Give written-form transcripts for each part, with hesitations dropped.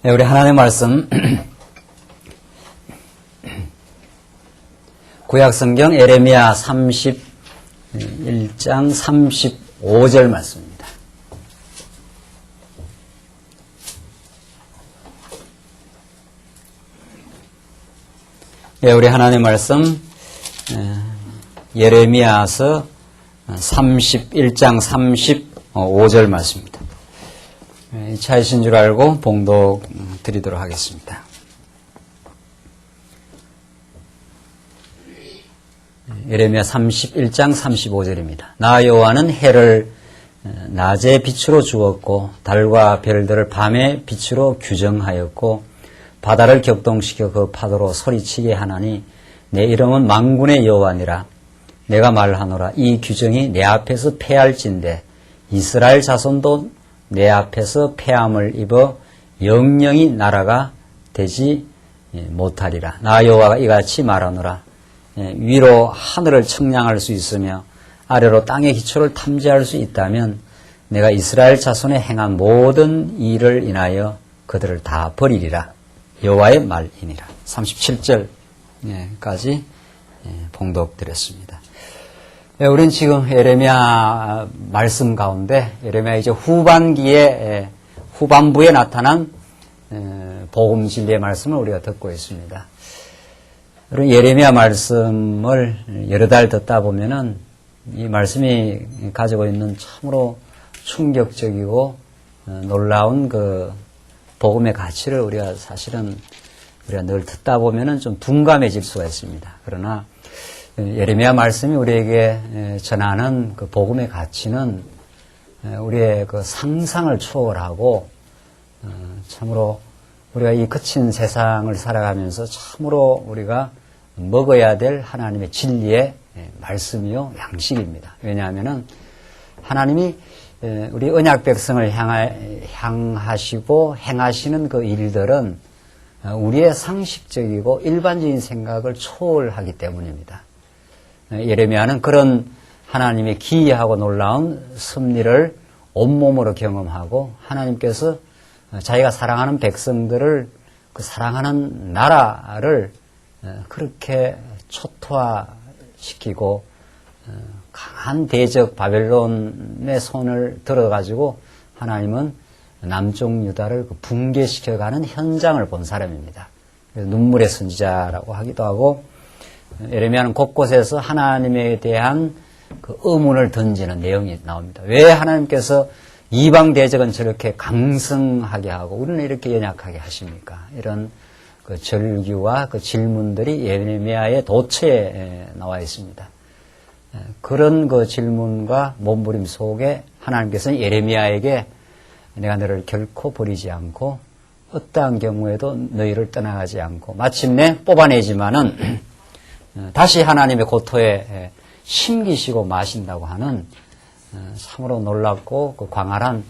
네, 우리 하나님의 말씀 구약성경 에레미야 31장 35절 말씀입니다. 네, 우리 하나님의 말씀 예레미야서 31장 35절 말씀입니다. 이 차이신 줄 알고 봉독 드리도록 하겠습니다. 예레미야 31장 35절입니다. 나 여호와는 해를 낮에 빛으로 주었고 달과 별들을 밤에 빛으로 규정하였고 바다를 격동시켜 그 파도로 소리치게 하나니 내 이름은 만군의 여호와니라. 내가 말하노라. 이 규정이 내 앞에서 패할진대 이스라엘 자손도 내 앞에서 패함을 입어 영영이 나라가 되지 못하리라. 나 여호와가 이같이 말하노라. 위로 하늘을 청량할 수 있으며 아래로 땅의 기초를 탐지할 수 있다면 내가 이스라엘 자손에 행한 모든 일을 인하여 그들을 다 버리리라. 여호와의 말이니라. 37절까지 봉독드렸습니다. 우린 지금 예레미야 말씀 가운데 예레미야 이제 후반부에 나타난 복음 진리의 말씀을 우리가 듣고 있습니다. 예레미야 말씀을 여러 달 듣다 보면은 이 말씀이 가지고 있는 참으로 충격적이고 놀라운 그 복음의 가치를 우리가 사실은 우리가 늘 듣다 보면은 좀 둔감해질 수가 있습니다. 그러나 예레미야 말씀이 우리에게 전하는 그 복음의 가치는 우리의 그 상상을 초월하고 참으로 우리가 이 거친 세상을 살아가면서 참으로 우리가 먹어야 될 하나님의 진리의 말씀이요 양식입니다. 왜냐하면은 하나님이 우리 언약 백성을 향하시고 행하시는 그 일들은 우리의 상식적이고 일반적인 생각을 초월하기 때문입니다. 예레미야는 그런 하나님의 기이하고 놀라운 섭리를 온몸으로 경험하고 하나님께서 자기가 사랑하는 백성들을 그 사랑하는 나라를 그렇게 초토화시키고 강한 대적 바벨론의 손을 들어가지고 하나님은 남쪽 유다를 붕괴시켜가는 현장을 본 사람입니다. 그래서 눈물의 선지자라고 하기도 하고 예레미야는 곳곳에서 하나님에 대한 그 의문을 던지는 내용이 나옵니다. 왜 하나님께서 이방 대적은 저렇게 강성하게 하고 우리는 이렇게 연약하게 하십니까? 이런 그 절규와 그 질문들이 예레미야의 도처에 나와 있습니다. 그런 그 질문과 몸부림 속에 하나님께서는 예레미야에게 내가 너를 결코 버리지 않고 어떠한 경우에도 너희를 떠나가지 않고 마침내 뽑아내지만은 다시 하나님의 고토에 심기시고 마신다고 하는 참으로 놀랍고 그 광활한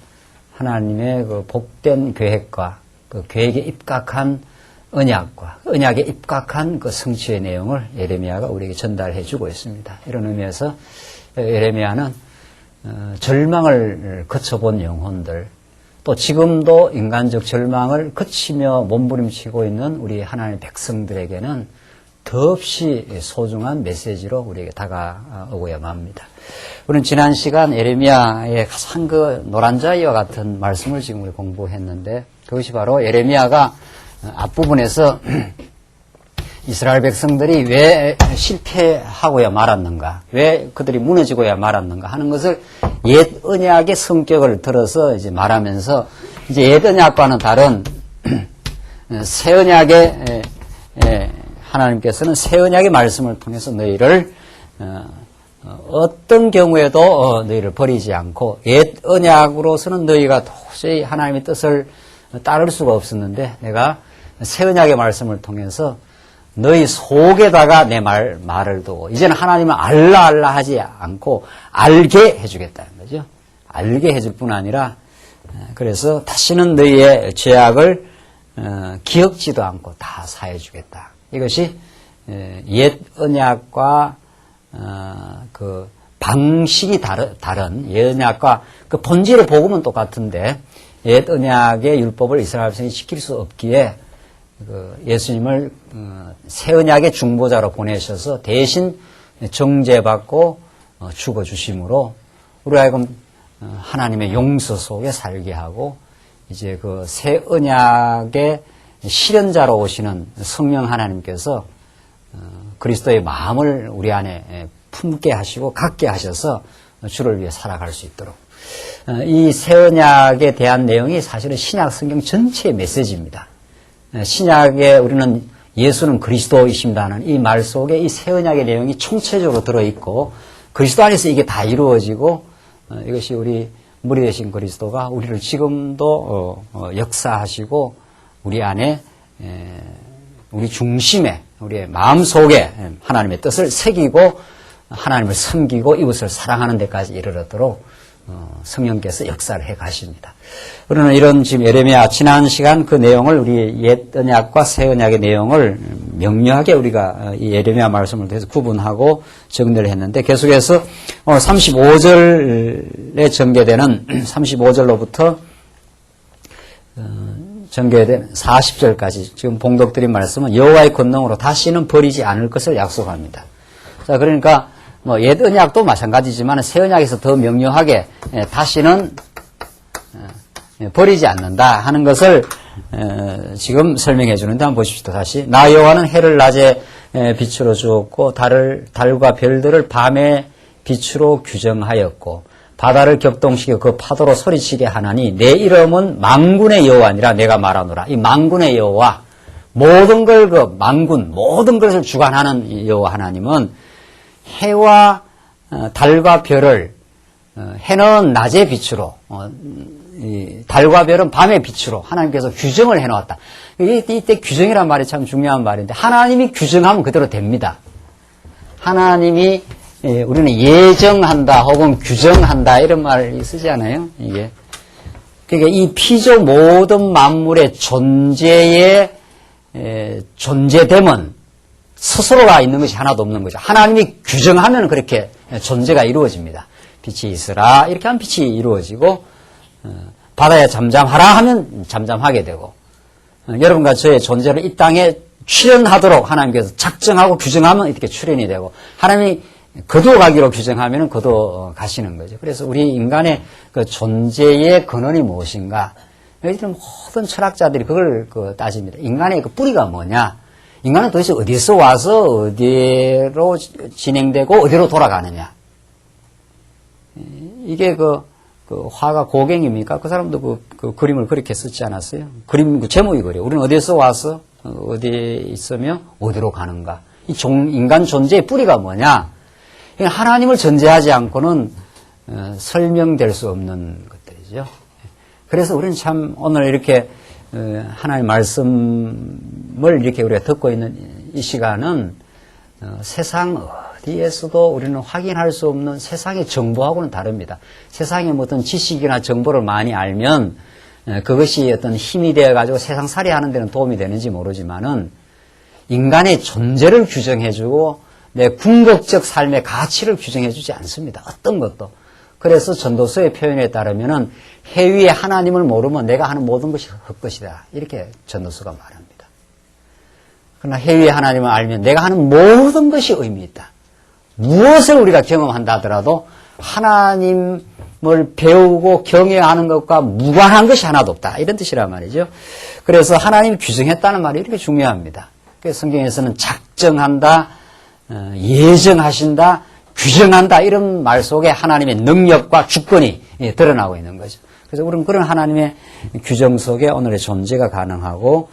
하나님의 그 복된 계획과 그 계획에 입각한 언약과 언약에 입각한 그 성취의 내용을 예레미야가 우리에게 전달해 주고 있습니다. 이런 의미에서 예레미야는 절망을 거쳐본 영혼들 또 지금도 인간적 절망을 거치며 몸부림치고 있는 우리 하나님의 백성들에게는 더없이 소중한 메시지로 우리에게 다가오고야만 합니다. 우리는 지난 시간 예레미야의 가장 그 노란자이와 같은 말씀을 지금 우리 공부했는데 그것이 바로 예레미야가 앞부분에서 이스라엘 백성들이 왜 실패하고야 말았는가, 왜 그들이 무너지고야 말았는가 하는 것을 옛 언약의 성격을 들어서 이제 말하면서 이제 옛 언약과는 다른 새 언약의 하나님께서는 새 언약의 말씀을 통해서 너희를 어떤 경우에도 너희를 버리지 않고 옛 언약으로서는 너희가 도저히 하나님의 뜻을 따를 수가 없었는데 내가 새 언약의 말씀을 통해서 너희 속에다가 내 말을 두고 이제는 하나님은 알라 하지 않고 알게 해주겠다는 거죠. 알게 해줄 뿐 아니라 그래서 다시는 너희의 죄악을 기억지도 않고 다 사해주겠다. 이것이 옛 언약과 그 방식이 다른 옛 언약과 그 본질의 복음은 똑같은데 옛 언약의 율법을 이스라엘 백성이 지킬 수 없기에 예수님을 새 언약의 중보자로 보내셔서 대신 정죄받고 죽어주심으로 우리 하여금 하나님의 용서 속에 살게 하고 이제 그 새 언약의 실현자로 오시는 성령 하나님께서 그리스도의 마음을 우리 안에 품게 하시고 갖게 하셔서 주를 위해 살아갈 수 있도록 이 새 언약에 대한 내용이 사실은 신약 성경 전체의 메시지입니다. 신약에 우리는 예수는 그리스도이십니다는 이 말 속에 이 새 언약의 내용이 총체적으로 들어있고 그리스도 안에서 이게 다 이루어지고 이것이 우리 무리 되신 그리스도가 우리를 지금도 역사하시고 우리 안에 우리 중심에 우리의 마음속에 하나님의 뜻을 새기고 하나님을 섬기고 이웃을 사랑하는 데까지 이르도록 성령께서 역사를 해 가십니다. 우리는 이런 지금 예레미야 지난 시간 그 내용을 우리 옛 언약과 새 언약의 내용을 명료하게 우리가 이 예레미야 말씀을 통해서 구분하고 정리를 했는데 계속해서 35절에 전개되는 35절로부터 전개된 40절까지 지금 봉독드린 말씀은 여호와의 권능으로 다시는 버리지 않을 것을 약속합니다. 자, 그러니까 옛 언약도 마찬가지지만 새 언약에서 더 명료하게 다시는 버리지 않는다 하는 것을 지금 설명해 주는데 한번 보십시오. 다시 나 여호와는 해를 낮에 빛으로 주었고 달과 별들을 밤에 빛으로 규정하였고 바다를 격동시켜 그 파도로 소리치게 하나니 내 이름은 만군의 여호와니라 내가 말하노라. 이 만군의 여호와 모든 걸 모든 것을 주관하는 여호와 하나님은 해와 달과 별을 해는 낮의 빛으로 달과 별은 밤의 빛으로 하나님께서 규정을 해놓았다. 이때 규정이란 말이 참 중요한 말인데 하나님이 규정하면 그대로 됩니다. 하나님이 우리는 예정한다 혹은 규정한다 이런 말을 쓰지 않아요? 이게 그러니까 이 피조 모든 만물의 존재됨은 스스로가 있는 것이 하나도 없는 거죠. 하나님이 규정하면 그렇게 존재가 이루어집니다. 빛이 있으라 이렇게 하면 빛이 이루어지고 바다에 잠잠하라 하면 잠잠하게 되고 여러분과 저의 존재를 이 땅에 출현하도록 하나님께서 작정하고 규정하면 이렇게 출현이 되고 하나님이 거두어가기로 규정하면 거두어 가시는 거죠. 그래서 우리 인간의 그 존재의 근원이 무엇인가? 이런 모든 철학자들이 그걸 따집니다. 인간의 그 뿌리가 뭐냐? 인간은 도대체 어디서 와서 어디로 진행되고 어디로 돌아가느냐? 이게 그 화가 고갱입니까? 그 사람도 그 그림을 그렇게 쓰지 않았어요? 그림 제목이 그래요. 우리는 어디서 와서 어디에 있으며 어디로 가는가? 인간 존재의 뿌리가 뭐냐? 하나님을 전제하지 않고는 설명될 수 없는 것들이죠. 그래서 우리는 참 오늘 이렇게 하나님의 말씀을 이렇게 우리가 듣고 있는 이 시간은 세상 어디에서도 우리는 확인할 수 없는 세상의 정보하고는 다릅니다. 세상의 어떤 지식이나 정보를 많이 알면 그것이 어떤 힘이 되어가지고 세상 살이하는 데는 도움이 되는지 모르지만은 인간의 존재를 규정해주고 내 궁극적 삶의 가치를 규정해주지 않습니다. 어떤 것도. 그래서 전도서의 표현에 따르면은 해 위에 하나님을 모르면 내가 하는 모든 것이 헛것이다. 이렇게 전도서가 말합니다. 그러나 해 위에 하나님을 알면 내가 하는 모든 것이 의미 있다. 무엇을 우리가 경험한다 하더라도 하나님을 배우고 경외하는 것과 무관한 것이 하나도 없다. 이런 뜻이란 말이죠. 그래서 하나님이 규정했다는 말이 이렇게 중요합니다. 그래서 성경에서는 작정한다, 예정하신다, 규정한다 이런 말 속에 하나님의 능력과 주권이 드러나고 있는 거죠. 그래서 우리는 그런 하나님의 규정 속에 오늘의 존재가 가능하고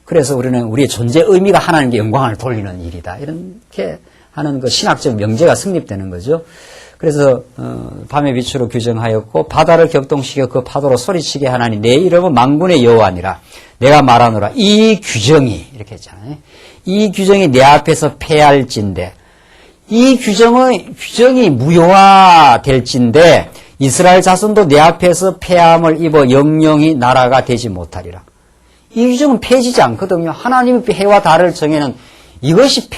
그래서 우리는 우리의 존재 의미가 하나님께 영광을 돌리는 일이다. 이렇게 하는 그 신학적 명제가 성립되는 거죠. 그래서 밤의 빛으로 규정하였고 바다를 격동시켜 그 파도로 소리치게 하나니 내 이름은 만군의 여호와니라 내가 말하노라. 이 규정이 이렇게 했잖아요. 이 규정이 내 앞에서 패할진대 이 규정이 무효화될진대 이스라엘 자손도 내 앞에서 패함을 입어 영영이 나라가 되지 못하리라. 이 규정은 폐해지지 않거든요. 하나님이 해와 달을 정해는 이것이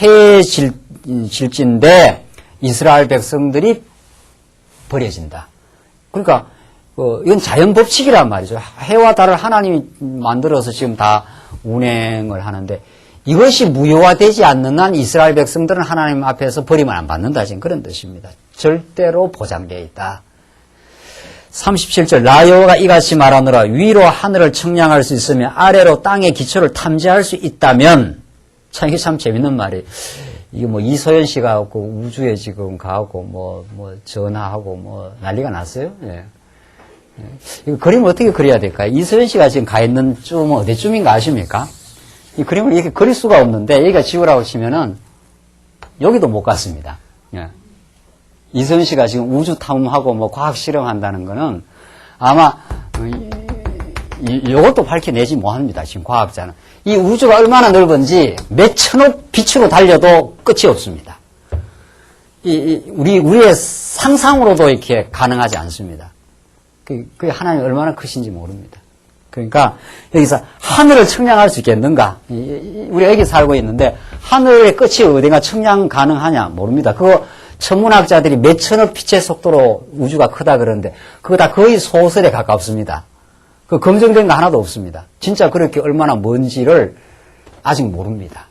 폐해질진데 이스라엘 백성들이 버려진다. 그러니까 이건 자연 법칙이란 말이죠. 해와 달을 하나님이 만들어서 지금 다 운행을 하는데 이것이 무효화되지 않는 한 이스라엘 백성들은 하나님 앞에서 버림을 안 받는다. 지금 그런 뜻입니다. 절대로 보장되어 있다. 37절 나 여호와가 이같이 말하노라 위로 하늘을 청량할 수 있으며 아래로 땅의 기초를 탐지할 수 있다면 참 이게 참 재밌는 말이에요. 이게 뭐 이소연 씨가 갖고 우주에 지금 가고 뭐 전화하고 뭐 난리가 났어요. 예. 이거 그림을 어떻게 그려야 될까요? 이소연 씨가 지금 가 있는 쯤은 어디쯤인가 아십니까? 이 그림을 이렇게 그릴 수가 없는데 여기가 지구라고 치면은 여기도 못 갔습니다. 예. 이소연 씨가 지금 우주 탐험하고 뭐 과학 실험한다는 거는 아마 이것도 밝혀내지 못합니다. 지금 과학자는. 이 우주가 얼마나 넓은지 몇 천억 빛으로 달려도 끝이 없습니다. 우리의 상상으로도 이렇게 가능하지 않습니다. 그게 하나님이 얼마나 크신지 모릅니다. 그러니까 여기서 하늘을 청량할 수 있겠는가? 우리가 여기 살고 있는데 하늘의 끝이 어딘가 청량 가능하냐? 모릅니다. 그거 천문학자들이 몇 천억 빛의 속도로 우주가 크다 그러는데 그거 다 거의 소설에 가깝습니다. 그 검증된 거 하나도 없습니다. 진짜 그렇게 얼마나 먼지를 아직 모릅니다.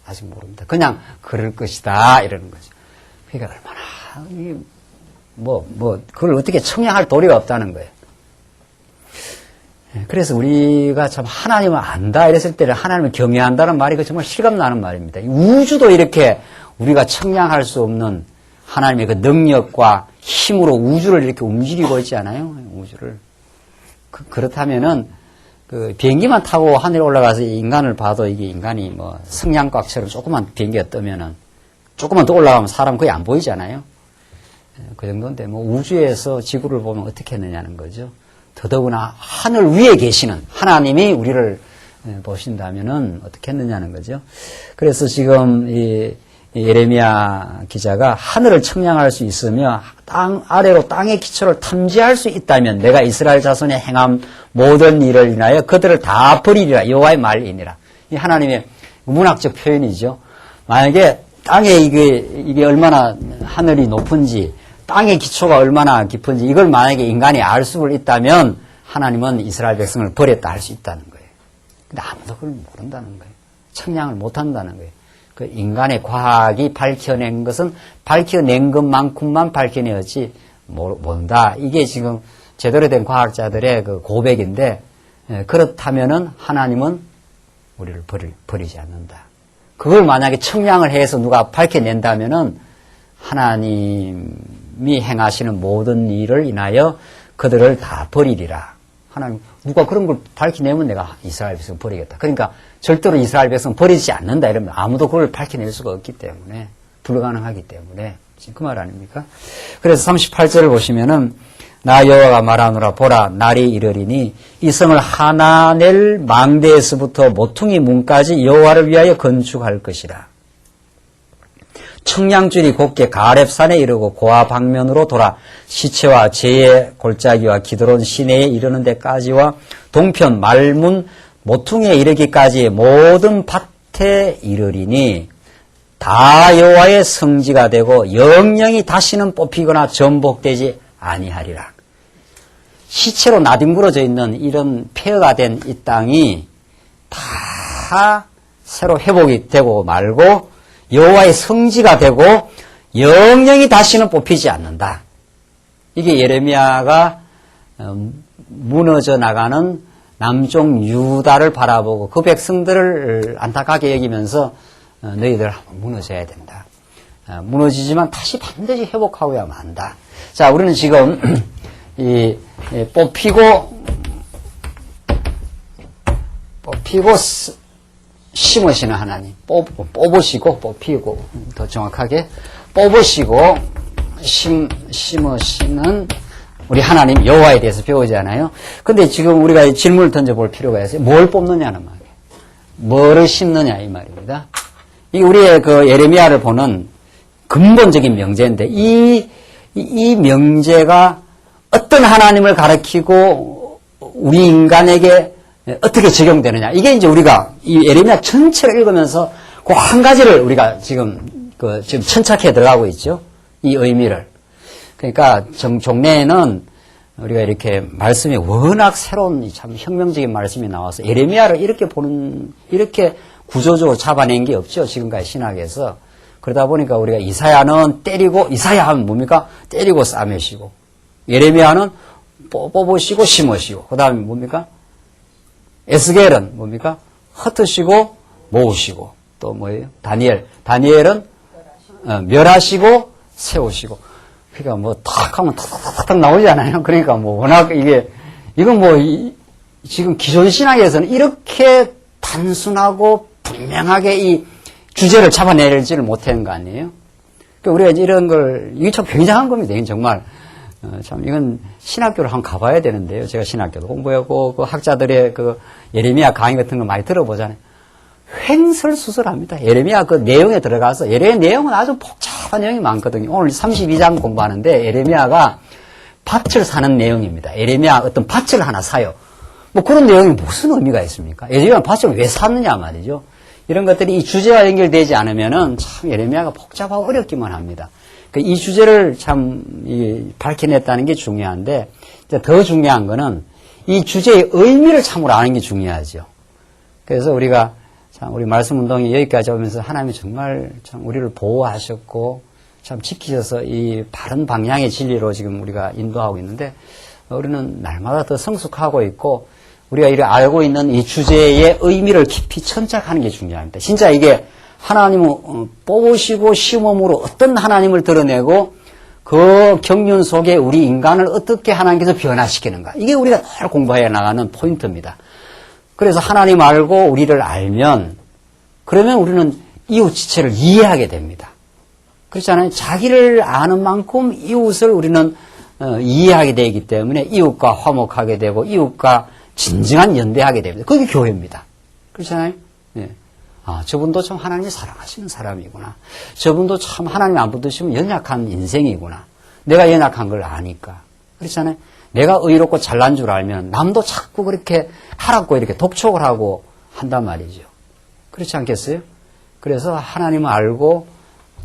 아직 모릅니다. 그냥 그럴 것이다 이러는 거죠. 그러니까 얼마나 그걸 어떻게 청량할 도리가 없다는 거예요. 그래서 우리가 참 하나님을 안다 이랬을 때는 하나님을 경외한다는 말이 그 정말 실감나는 말입니다. 우주도 이렇게 우리가 청량할 수 없는 하나님의 그 능력과 힘으로 우주를 이렇게 움직이고 있지 않아요? 우주를. 그렇다면은 그 비행기만 타고 하늘에 올라가서 인간을 봐도 이게 인간이 뭐 성냥꽉처럼 조그만 비행기가 뜨면은 조금만 더 올라가면 사람 거의 안 보이잖아요. 그 정도인데 뭐 우주에서 지구를 보면 어떻게 했느냐는 거죠. 더더구나 하늘 위에 계시는 하나님이 우리를 보신다면은 어떻게 했느냐는 거죠. 그래서 지금 이 예레미야 기자가 하늘을 청량할 수 있으며 땅 아래로 땅의 기초를 탐지할 수 있다면 내가 이스라엘 자손의 행함 모든 일을 인하여 그들을 다 버리리라 여호와의 말이니라. 이 하나님의 문학적 표현이죠. 만약에 땅에 이게 얼마나 하늘이 높은지 땅의 기초가 얼마나 깊은지 이걸 만약에 인간이 알 수 있다면 하나님은 이스라엘 백성을 버렸다 할 수 있다는 거예요. 근데 아무도 그걸 모른다는 거예요. 청량을 못한다는 거예요. 그 인간의 과학이 밝혀낸 것은 밝혀낸 것만큼만 밝혀내었지 모른다. 이게 지금 제대로 된 과학자들의 그 고백인데 그렇다면은 하나님은 우리를 버리지 않는다. 그걸 만약에 청량을 해서 누가 밝혀낸다면은 하나님이 행하시는 모든 일을 인하여 그들을 다 버리리라. 하나님, 누가 그런 걸 밝혀내면 내가 이스라엘 백성 버리겠다. 그러니까 절대로 이스라엘 백성 버리지 않는다 이러면 아무도 그걸 밝혀낼 수가 없기 때문에 불가능하기 때문에 지금 그 말 아닙니까? 그래서 38절을 보시면은 나 여호와가 말하노라 보라 날이 이르리니 이 성을 하나 낼 망대에서부터 모퉁이 문까지 여호와를 위하여 건축할 것이라. 청량줄이 곧게 가렙산에 이르고 고아 방면으로 돌아 시체와 제의 골짜기와 기드론 시내에 이르는 데까지와 동편 말문 모퉁이에 이르기까지 모든 밭에 이르리니 다 여호와의 성지가 되고 영영이 다시는 뽑히거나 전복되지 아니하리라. 시체로 나뒹굴어져 있는 이런 폐허가 된 이 땅이 다 새로 회복이 되고 말고 여호와의 성지가 되고 영영이 다시는 뽑히지 않는다. 이게 예레미야가 무너져 나가는 남쪽 유다를 바라보고 그 백성들을 안타깝게 여기면서 너희들 무너져야 된다. 무너지지만 다시 반드시 회복하고야만 한다. 자, 우리는 지금 뽑히고 심으시는 하나님, 뽑으시고 뽑히고 더 정확하게 뽑으시고 심으시는 우리 하나님 여호와에 대해서 배우잖아요. 근데 지금 우리가 질문을 던져볼 필요가 있어요. 뭘 뽑느냐는 말이에요. 뭐를 심느냐 이 말입니다. 이게 우리의 그 예레미야를 보는 근본적인 명제인데 이 명제가 어떤 하나님을 가리키고 우리 인간에게 어떻게 적용되느냐. 이게 이제 우리가 이 예레미야 전체를 읽으면서 그 한 가지를 우리가 지금 천착해 들어가고 있죠. 이 의미를. 그러니까 종래에는 우리가 이렇게 말씀이 워낙 새로운 참 혁명적인 말씀이 나와서 예레미야를 이렇게 구조적으로 잡아낸 게 없죠. 지금까지 신학에서. 그러다 보니까 우리가 이사야는 이사야 하면 뭡니까? 때리고 싸매시고, 예레미야는 뽑으시고 심으시고, 그 다음에 뭡니까? 에스겔은 뭡니까? 흩으시고 모으시고, 또 뭐예요? 다니엘은 멸하시고 세우시고. 그러니까 뭐 탁 하면 탁탁탁 나오잖아요. 그러니까 뭐 워낙 이건 뭐 지금 기존 신학에서는 이렇게 단순하고 분명하게 이 주제를 잡아내지를 못하는 거 아니에요? 그러니까 우리가 이제 이런 걸, 이게 참 굉장한 겁니다. 이건 정말, 참, 이건 신학교를 한번 가봐야 되는데요. 제가 신학교도 공부하고, 그 학자들의 그 예레미야 강의 같은 거 많이 들어보잖아요. 횡설수설합니다. 예레미야 그 내용에 들어가서, 예레미야 내용은 아주 복잡한 내용이 많거든요. 오늘 32장 공부하는데, 예레미야가 밭을 사는 내용입니다. 예레미야 어떤 밭을 하나 사요. 뭐 그런 내용이 무슨 의미가 있습니까? 예레미야 밭을 왜 샀느냐 말이죠. 이런 것들이 이 주제와 연결되지 않으면은 참 예레미야가 복잡하고 어렵기만 합니다. 이 주제를 참 밝혀냈다는 게 중요한데, 더 중요한 거는 이 주제의 의미를 참으로 아는 게 중요하죠. 그래서 우리가 참 우리 말씀 운동이 여기까지 오면서 하나님이 정말 참 우리를 보호하셨고 참 지키셔서 이 바른 방향의 진리로 지금 우리가 인도하고 있는데, 우리는 날마다 더 성숙하고 있고 우리가 이를 알고 있는 이 주제의 의미를 깊이 천착하는 게 중요합니다. 진짜 이게 하나님을 뽑으시고 심음으로 어떤 하나님을 드러내고 그 경륜 속에 우리 인간을 어떻게 하나님께서 변화시키는가. 이게 우리가 늘 공부해 나가는 포인트입니다. 그래서 하나님 알고 우리를 알면, 그러면 우리는 이웃 지체를 이해하게 됩니다. 그렇잖아요. 자기를 아는 만큼 이웃을 우리는 이해하게 되기 때문에 이웃과 화목하게 되고 이웃과 진정한 연대하게 됩니다. 그게 교회입니다. 그렇잖아요. 네. 아, 저분도 참 하나님이 사랑하시는 사람이구나. 저분도 참 하나님 안 붙드시면 연약한 인생이구나. 내가 연약한 걸 아니까. 그렇잖아요. 내가 의롭고 잘난 줄 알면 남도 자꾸 그렇게 하라고 이렇게 독촉을 하고 한단 말이죠. 그렇지 않겠어요? 그래서 하나님을 알고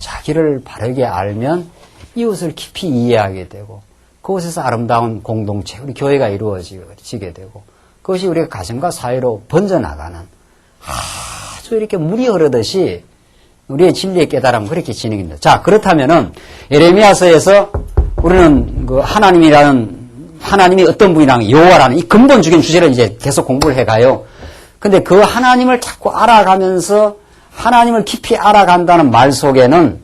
자기를 바르게 알면 이웃을 깊이 이해하게 되고 그곳에서 아름다운 공동체, 우리 교회가 이루어지게 되고 그것이 우리가 가정과 사회로 번져나가는 아주 이렇게 물이 흐르듯이 우리의 진리의 깨달음은 그렇게 진행됩니다. 자, 그렇다면은 예레미야서에서 우리는 그 하나님이 어떤 분이라는 여호와라는 이 근본적인 주제를 이제 계속 공부를 해가요. 근데 그 하나님을 자꾸 알아가면서 하나님을 깊이 알아간다는 말 속에는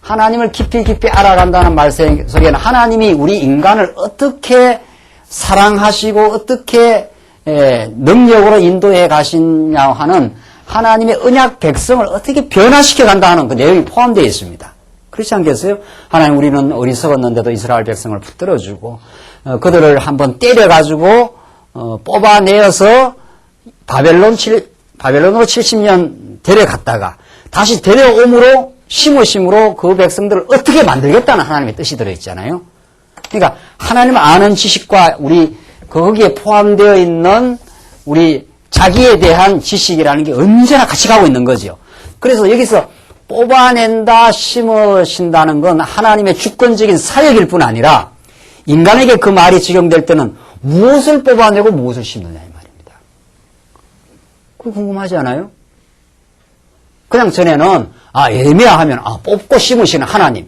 하나님을 깊이 알아간다는 말 속에는 하나님이 우리 인간을 어떻게 사랑하시고 어떻게 능력으로 인도해 가시냐 하는 하나님의 언약 백성을 어떻게 변화시켜 간다 하는 그 내용이 포함되어 있습니다. 그렇지 않겠어요? 하나님 우리는 어리석었는데도 이스라엘 백성을 붙들어주고 그들을 한번 때려가지고 뽑아내어서 바벨론으로 70년 데려갔다가 다시 데려옴으로 심으심으로 그 백성들을 어떻게 만들겠다는 하나님의 뜻이 들어있잖아요. 그러니까 하나님을 아는 지식과 우리 거기에 포함되어 있는 우리 자기에 대한 지식이라는 게 언제나 같이 가고 있는 거죠. 그래서 여기서 뽑아낸다, 심으신다는 건 하나님의 주권적인 사역일 뿐 아니라 인간에게 그 말이 적용될 때는 무엇을 뽑아내고 무엇을 심느냐 이 말입니다. 그거 궁금하지 않아요? 그냥 전에는 예레미야 하면 뽑고 심으시는 하나님.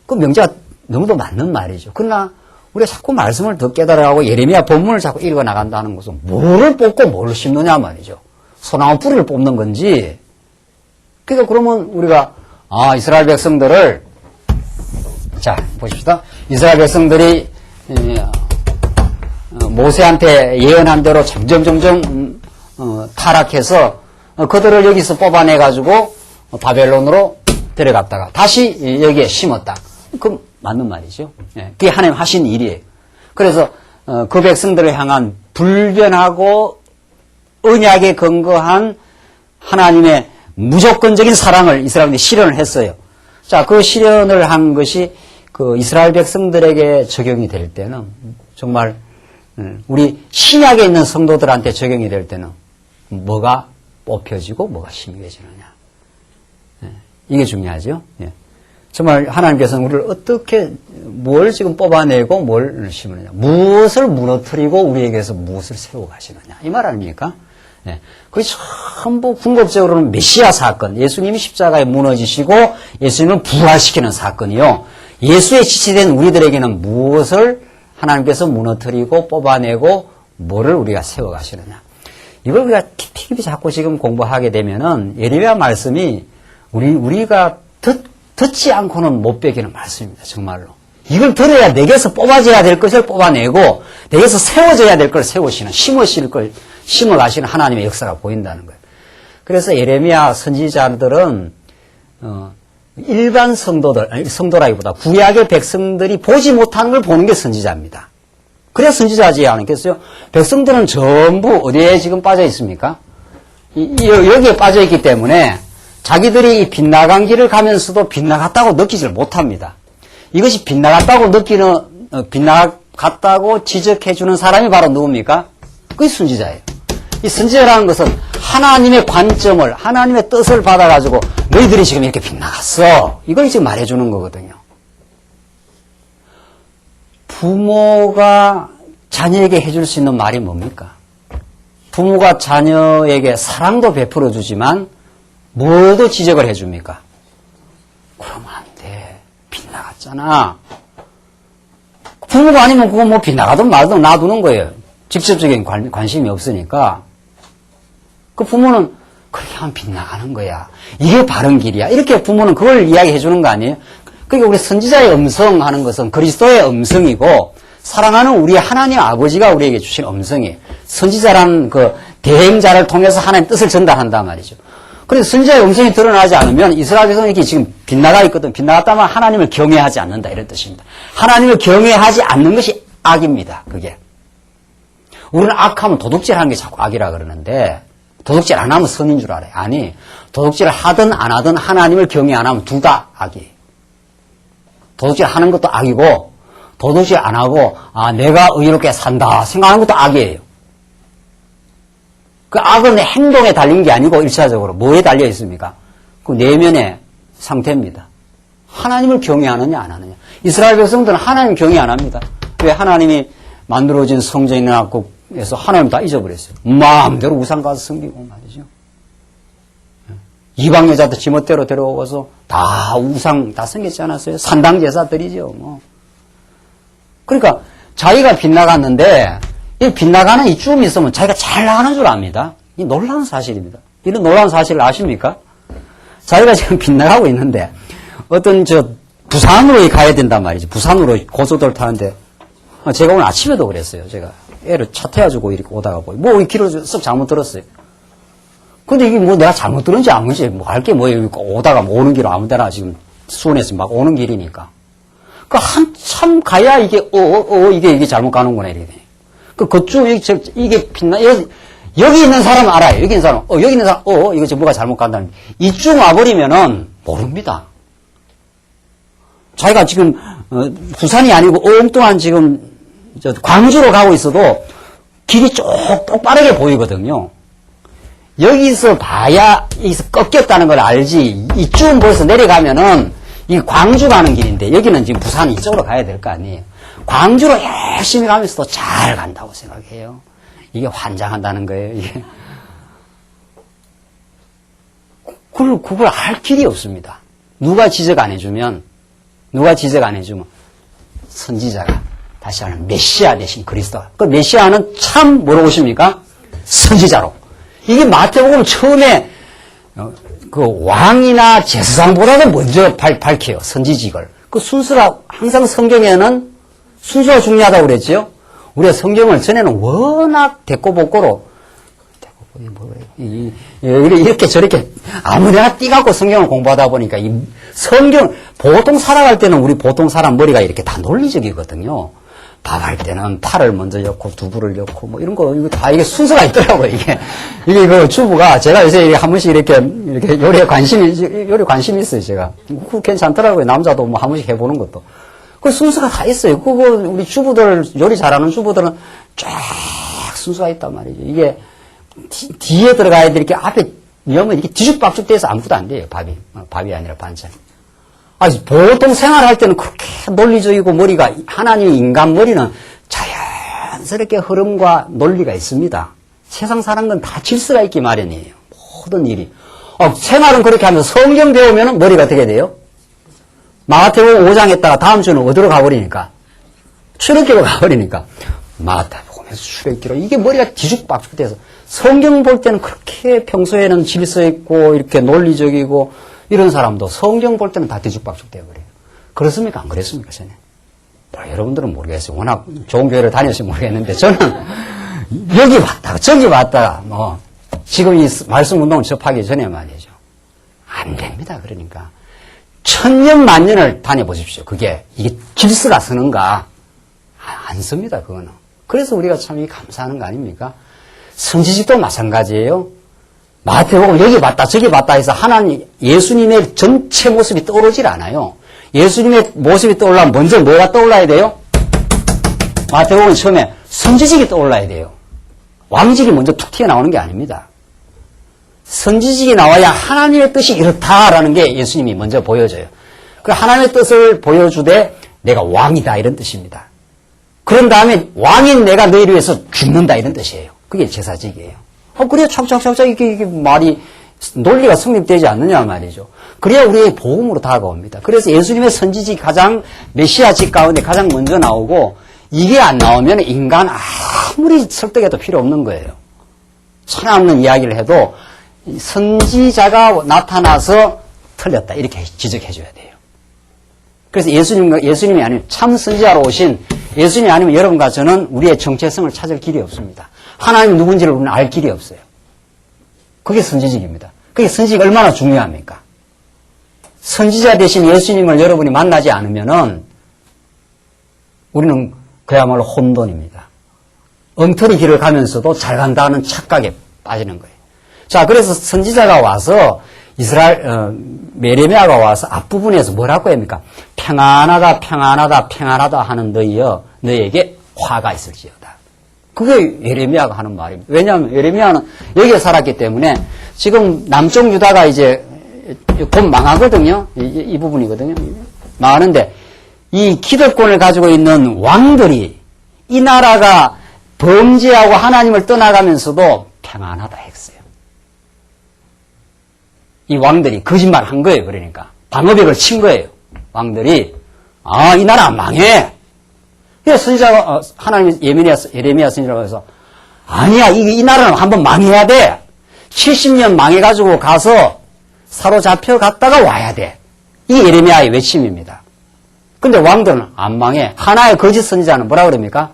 그 명제가 너무도 맞는 말이죠. 그러나 우리가 자꾸 말씀을 더 깨달아가고 예레미야 본문을 자꾸 읽어나간다는 것은 뭐를 뽑고 뭘 심느냐 말이죠. 소나무 뿌리를 뽑는 건지. 그러니까 그러면 우리가 이스라엘 백성들을 자 보십시다. 이스라엘 백성들이 모세한테 예언한 대로 점점 타락해서 그들을 여기서 뽑아내가지고 바벨론으로 데려갔다가 다시 여기에 심었다. 그 맞는 말이죠. 그게 하나님 하신 일이에요. 그래서 그 백성들을 향한 불변하고 언약에 근거한 하나님의 무조건적인 사랑을 이스라엘이 실현을 했어요. 자, 그 실현을 한 것이 그 이스라엘 백성들에게 적용이 될 때는 정말 우리 신약에 있는 성도들한테 적용이 될 때는 뭐가 뽑혀지고 뭐가 심겨지느냐. 이게 중요하죠. 정말 하나님께서는 우리를 어떻게, 뭘 지금 뽑아내고 뭘 심으느냐. 무엇을 무너뜨리고 우리에게서 무엇을 세워가시느냐. 이 말 아닙니까? 네. 그게 전부 궁극적으로는 메시아 사건, 예수님이 십자가에 무너지시고 예수님을 부활시키는 사건이요. 예수에 지체된 우리들에게는 무엇을 하나님께서 무너뜨리고 뽑아내고 뭐를 우리가 세워가시느냐. 이걸 우리가 깊이 자꾸 지금 공부하게 되면은 예레미야 말씀이 우리가 듣지 않고는 못 배기는 말씀입니다. 정말로. 이걸 들어야 내게서 뽑아져야 될 것을 뽑아내고 내게서 세워져야 될 걸 세우시는, 심으실 걸 심어가시는 하나님의 역사가 보인다는 거예요. 그래서 예레미야 선지자들은 일반 성도라기보다 구약의 백성들이 보지 못하는 걸 보는 게 선지자입니다. 그래야 선지자지 않겠어요? 백성들은 전부 어디에 지금 빠져 있습니까? 여기에 빠져 있기 때문에 자기들이 이 빗나간 길을 가면서도 빗나갔다고 느끼질 못합니다. 이것이 빗나갔다고 빗나갔다고 지적해주는 사람이 바로 누굽니까? 그게 선지자예요. 이 선지자라는 것은 하나님의 관점을, 하나님의 뜻을 받아가지고 너희들이 지금 이렇게 빗나갔어. 이걸 지금 말해주는 거거든요. 부모가 자녀에게 해줄 수 있는 말이 뭡니까? 부모가 자녀에게 사랑도 베풀어 주지만 뭐도 지적을 해줍니까? 그러면 안 돼. 빗나갔잖아. 부모가 아니면 그거 뭐 빗나가든 말든 놔두는 거예요. 직접적인 관심이 없으니까. 그 부모는 그렇게 하면 빗나가는 거야. 이게 바른 길이야. 이렇게 부모는 그걸 이야기해 주는 거 아니에요? 그러니까 우리 선지자의 음성 하는 것은 그리스도의 음성이고 사랑하는 우리 하나님 아버지가 우리에게 주신 음성이에요. 선지자라는 그 대행자를 통해서 하나님의 뜻을 전달한단 말이죠. 그래서 선지자의 음성이 드러나지 않으면 이스라엘 백성이 이렇게 지금 빗나가 있거든. 빗나갔다면 하나님을 경외하지 않는다 이런 뜻입니다. 하나님을 경외하지 않는 것이 악입니다. 그게. 우리는 악하면 도둑질하는 게 자꾸 악이라 그러는데 도둑질 안 하면 선인 줄 알아요. 아니, 도둑질을 하든 안 하든 하나님을 경외 안 하면 둘 다 악이에요. 도둑질 하는 것도 악이고 도둑질 안 하고 내가 의롭게 산다 생각하는 것도 악이에요. 그 악은 행동에 달린 게 아니고 일차적으로 뭐에 달려 있습니까? 그 내면의 상태입니다. 하나님을 경외하느냐 안 하느냐. 이스라엘 백성들은 하나님 경외 안 합니다. 왜? 하나님이 만들어진 성전이나 에서 하나님 다 잊어버렸어요. 마음대로 우상 가서 섬기고 말이죠. 이방 여자도 지멋대로 데려오고서 다 우상 다 섬겼지 않았어요? 산당 제사들이죠. 뭐. 그러니까 자기가 빗나갔는데 이 빗나가는 이쯤 있으면 자기가 잘 나가는 줄 압니다. 이 놀라운 사실입니다. 이런 놀라운 사실을 아십니까? 자기가 지금 빗나가고 있는데 어떤 부산으로 가야 된단 말이죠. 부산으로 고속도로 타는데 제가 오늘 아침에도 그랬어요. 제가 애를 차 태워주고 이렇게 오다가 뭐 이 길을 썩 잘못 들었어요. 근데 이게 뭐 내가 잘못 들은지 안 건지 뭐 할 게 뭐예요. 오다가 뭐 오는 길은 아무 데나 지금 수원에서 막 오는 길이니까. 그 한참 가야 이게 이게 잘못 가는구나 이렇게. 그쪽 이게 빛나 여기 있는 사람은 알아요. 여기 있는 사람 여기 있는 사람 이거 뭐가 잘못 간다는. 이쪽 와버리면은 모릅니다. 자기가 지금 부산이 아니고 엉뚱한 지금 광주로 가고 있어도 길이 똑바르게 보이거든요. 여기서 봐야 여기서 꺾였다는 걸 알지. 이쯤 벌써 내려가면은 이 광주 가는 길인데 여기는 지금 부산 이쪽으로 가야 될 거 아니에요. 광주로 열심히 가면서도 잘 간다고 생각해요. 이게 환장한다는 거예요. 이게. 그걸 할 길이 없습니다. 누가 지적 안 해주면 선지자가 다시 하는 메시아 대신 그리스도. 그 메시아는 참 뭐라고 오십니까? 선지자로. 이게 마태복음 처음에 그 왕이나 제사장보다도 먼저 밝혀요. 선지직을. 그 순수가 항상 성경에는 순수가 중요하다고 그랬죠. 우리가 성경을 전에는 워낙 대꼬복고로 이렇게 저렇게 아무데나 띠갖고 성경을 공부하다 보니까 이 성경 보통 살아갈 때는 우리 보통 사람 머리가 이렇게 다 논리적이거든요. 밥할 때는 팔을 먼저 넣고 두부를 넣고 뭐 이런 거 이거 다 이게 순서가 있더라고요. 이게 그 주부가 제가 요새 한 번씩 이렇게 요리에 관심이 있어요. 제가 그거 괜찮더라고요. 남자도 뭐 한 번씩 해보는 것도 그 순서가 다 있어요. 그거 우리 주부들 요리 잘하는 주부들은 쫙 순서가 있단 말이죠. 이게 뒤에 들어가야 돼. 이렇게 앞에 넣으면 이렇게 뒤죽박죽 돼서 아무것도 안 돼요. 밥이 아니라 반찬. 아니, 보통 생활할 때는 그렇게 논리적이고 머리가, 하나님 인간 머리는 자연스럽게 흐름과 논리가 있습니다. 세상 사는 건 다 질서가 있기 마련이에요. 모든 일이. 생활은 그렇게 하면 성경 배우면 머리가 어떻게 돼요? 마태복음 5장 했다가 다음 주는 어디로 가버리니까? 출애굽기로 가버리니까. 마태복음에서 출애굽기로. 이게 머리가 뒤죽박죽 돼서. 성경 볼 때는 그렇게 평소에는 질서 있고 이렇게 논리적이고 이런 사람도 성경 볼 때는 다 뒤죽박죽 돼버려요. 그렇습니까? 안 그랬습니까? 전에? 여러분들은 모르겠어요. 워낙 좋은 교회를 다녔으면 모르겠는데 저는 여기 왔다가 저기 왔다가 지금 이 말씀 운동을 접하기 전에 말이죠. 안 됩니다. 그러니까 천년 만년을 다녀보십시오. 이게 질서가 서는가? 안 씁니다. 그거는. 그래서 우리가 참 감사하는 거 아닙니까? 선지식도 마찬가지예요. 마태복음 여기 봤다 저기 봤다 해서 하나님 예수님의 전체 모습이 떠오르질 않아요. 예수님의 모습이 떠올라면 먼저 뭐가 떠올라야 돼요? 마태복음 처음에 선지식이 떠올라야 돼요. 왕직이 먼저 툭 튀어나오는 게 아닙니다. 선지식이 나와야 하나님의 뜻이 이렇다라는 게 예수님이 먼저 보여줘요. 그 하나님의 뜻을 보여주되 내가 왕이다 이런 뜻입니다. 그런 다음에 왕인 내가 너희를 위해서 죽는다 이런 뜻이에요. 그게 제사직이에요. 그래야 착착착착 이게 말이 논리가 성립되지 않느냐 말이죠. 그래야 우리의 복음으로 다가옵니다. 그래서 예수님의 선지직 가장 메시아직 가운데 가장 먼저 나오고 이게 안 나오면 인간 아무리 설득해도 필요 없는 거예요. 천없는 이야기를 해도 선지자가 나타나서 틀렸다 이렇게 지적해 줘야 돼요. 그래서 예수님이 아니면 참 선지자로 오신 예수님이 아니면 여러분과 저는 우리의 정체성을 찾을 길이 없습니다. 하나님이 누군지를 우리는 알 길이 없어요. 그게 선지직입니다. 그게 선지직이 얼마나 중요합니까? 선지자 대신 예수님을 여러분이 만나지 않으면은 우리는 그야말로 혼돈입니다. 엉터리 길을 가면서도 잘 간다는 착각에 빠지는 거예요. 자, 그래서 선지자가 와서 메레미야가 와서 앞부분에서 뭐라고 합니까? 평안하다, 평안하다, 평안하다 하는 너희에게 화가 있을지어다. 그게 예레미야가 하는 말입니다. 왜냐하면 예레미야는 여기에 살았기 때문에 지금 남쪽 유다가 이제 곧 망하거든요. 이 부분이거든요. 망하는데 이 기득권을 가지고 있는 왕들이 이 나라가 범죄하고 하나님을 떠나가면서도 평안하다 했어요. 이 왕들이 거짓말 한 거예요. 그러니까 방어벽을 친 거예요. 왕들이 이 나라 망해. 그래서 선지자가 하나님 예레미야 선지자라고 해서 아니야 이 나라는 한번 망해야 돼. 70년 망해가지고 가서 사로잡혀 갔다가 와야 돼. 이 예레미야의 외침입니다. 근데 왕들은 안 망해. 하나의 거짓 선지자는 뭐라 그럽니까?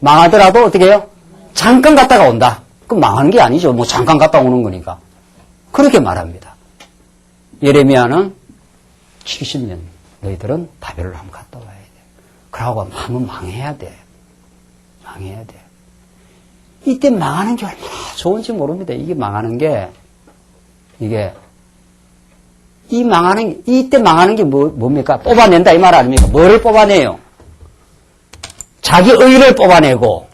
망하더라도 어떻게 해요? 잠깐 갔다가 온다. 그럼 망하는 게 아니죠. 뭐 잠깐 갔다 오는 거니까. 그렇게 말합니다. 예레미야는 70년 너희들은 바벨론을 한번 갔다 와야 돼. 그러고 한번 망해야 돼. 망해야 돼. 이때 망하는 게 얼마나 좋은지 모릅니다. 이게 망하는 게 이때 망하는 게 뭡니까? 뽑아낸다 이 말 아닙니까? 뭐를 뽑아내요? 자기 의를 뽑아내고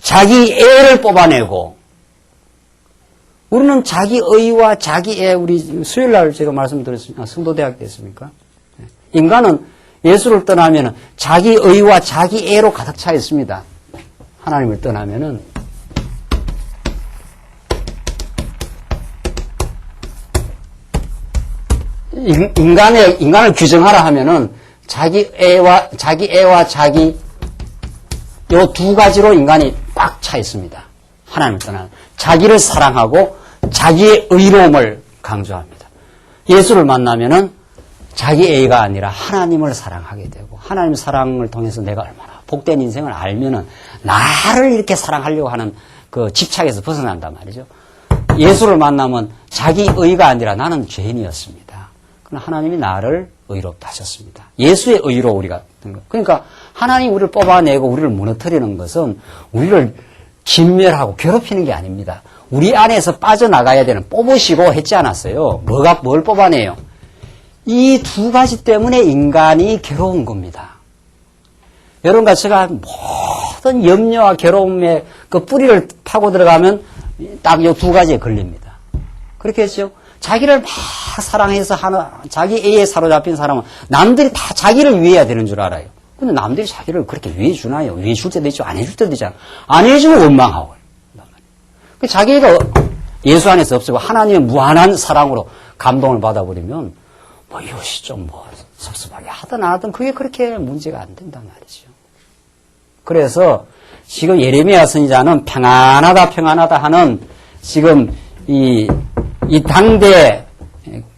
자기 애를 뽑아내고 우리는 자기 의와 자기 애 우리 수요일날 제가 말씀드렸습니다. 성도대학 때 했습니까? 인간은 예수를 떠나면 자기 의와 자기 애로 가득 차 있습니다. 하나님을 떠나면은 인간을 규정하라 하면은 자기 애와 자기 요 두 가지로 인간이 꽉 차 있습니다. 하나님을 떠나면 자기를 사랑하고 자기의 의로움을 강조합니다. 예수를 만나면은 자기 애가 아니라 하나님을 사랑하게 되고 하나님 사랑을 통해서 내가 얼마나 복된 인생을 알면은 나를 이렇게 사랑하려고 하는 그 집착에서 벗어난단 말이죠. 예수를 만나면 자기 의가 아니라 나는 죄인이었습니다. 그러나 하나님이 나를 의롭다 하셨습니다. 예수의 의로 우리가 그러니까 하나님 우리를 뽑아내고 우리를 무너뜨리는 것은 우리를 진멸하고 괴롭히는 게 아닙니다. 우리 안에서 빠져나가야 되는 뽑으시고 했지 않았어요. 뭘 뽑아내요? 이 두 가지 때문에 인간이 괴로운 겁니다. 여러분과 제가 모든 염려와 괴로움의 그 뿌리를 파고 들어가면 딱 이 두 가지에 걸립니다. 그렇게 했죠? 자기를 막 사랑해서 자기 애에 사로잡힌 사람은 남들이 다 자기를 위해야 되는 줄 알아요. 근데 남들이 자기를 그렇게 위해 주나요? 위해 줄 때도 있죠. 안 해줄 때도 있잖아. 안 해주면 원망하고. 자기가 예수 안에서 없어고 하나님의 무한한 사랑으로 감동을 받아버리면 뭐 이것이 좀 뭐 섭섭하게 하든 안 하든 그게 그렇게 문제가 안 된단 말이죠. 그래서 지금 예레미야 선지자는 평안하다 하는 지금 이 당대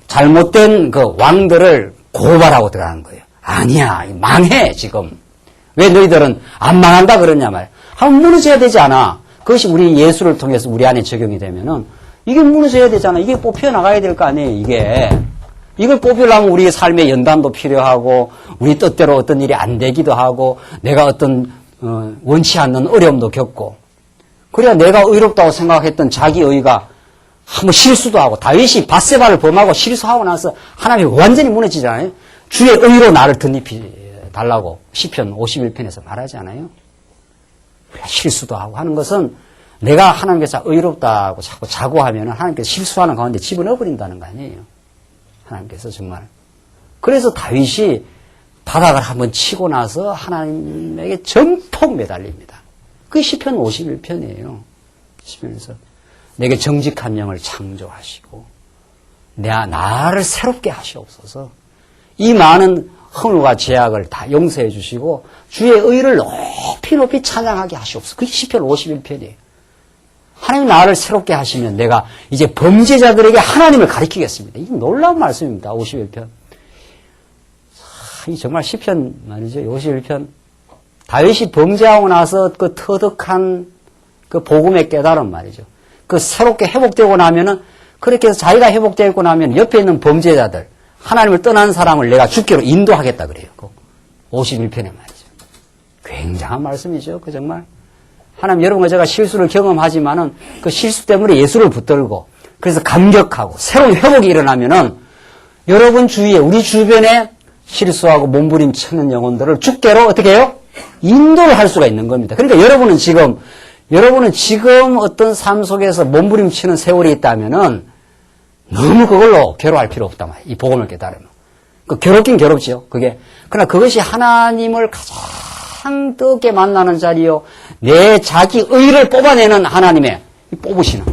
잘못된 그 왕들을 고발하고 들어가는 거예요. 아니야, 망해 지금. 왜 너희들은 안 망한다 그러냐 말이야. 한번 무너져야 되지 않아. 그것이 우리 예수를 통해서 우리 안에 적용이 되면은 이게 무너져야 되잖아. 이게 뽑혀 나가야 될 거 아니에요. 이걸 뽑으려면 우리의 삶의 연단도 필요하고 우리 뜻대로 어떤 일이 안 되기도 하고 내가 어떤 원치 않는 어려움도 겪고 그래야 내가 의롭다고 생각했던 자기 의가 한번 실수도 하고 다윗이 밧세바를 범하고 실수하고 나서 하나님이 완전히 무너지잖아요. 주의 의로 나를 덧입히 달라고 시편 51편에서 말하지 않아요? 우리가 실수도 하고 하는 것은 내가 하나님께서 의롭다고 자꾸 자고하면 하나님께서 실수하는 가운데 집어넣어 버린다는 거 아니에요. 하나님께서 정말. 그래서 다윗이 바닥을 한번 치고 나서 하나님에게 전폭 매달립니다. 그게 시편 51편이에요. 시편에서 내게 정직한 영을 창조하시고 나를 새롭게 하시옵소서. 이 많은 허물과 죄악을 다 용서해 주시고 주의 의를 높이 찬양하게 하시옵소서. 그게 시편 51편이에요. 하나님 나를 새롭게 하시면 내가 이제 범죄자들에게 하나님을 가리키겠습니다. 이 놀라운 말씀입니다. 51편. 이 정말 시편 말이죠. 51편. 다윗이 범죄하고 나서 그 터득한 그 복음의 깨달음 말이죠. 그 새롭게 회복되고 나면은 그렇게 해서 자기가 회복되고 나면 옆에 있는 범죄자들 하나님을 떠난 사람을 내가 주께로 인도하겠다 그래요. 그 51편에 말이죠. 굉장한 말씀이죠. 그 정말. 하나님 여러분과 제가 실수를 경험하지만은 그 실수 때문에 예수를 붙들고 그래서 감격하고 새로운 회복이 일어나면은 여러분 주위에 우리 주변에 실수하고 몸부림치는 영혼들을 주께로 어떻게 해요? 인도를 할 수가 있는 겁니다. 그러니까 여러분은 지금 어떤 삶 속에서 몸부림치는 세월이 있다면은 너무 그걸로 괴로워할 필요 없단 말이에요. 이 복음을 깨달으면. 괴롭긴 괴롭지요. 그러나 그것이 하나님을 가장 뜨겁게 만나는 자리요. 내 자기 의를 뽑아내는 하나님의 뽑으시는.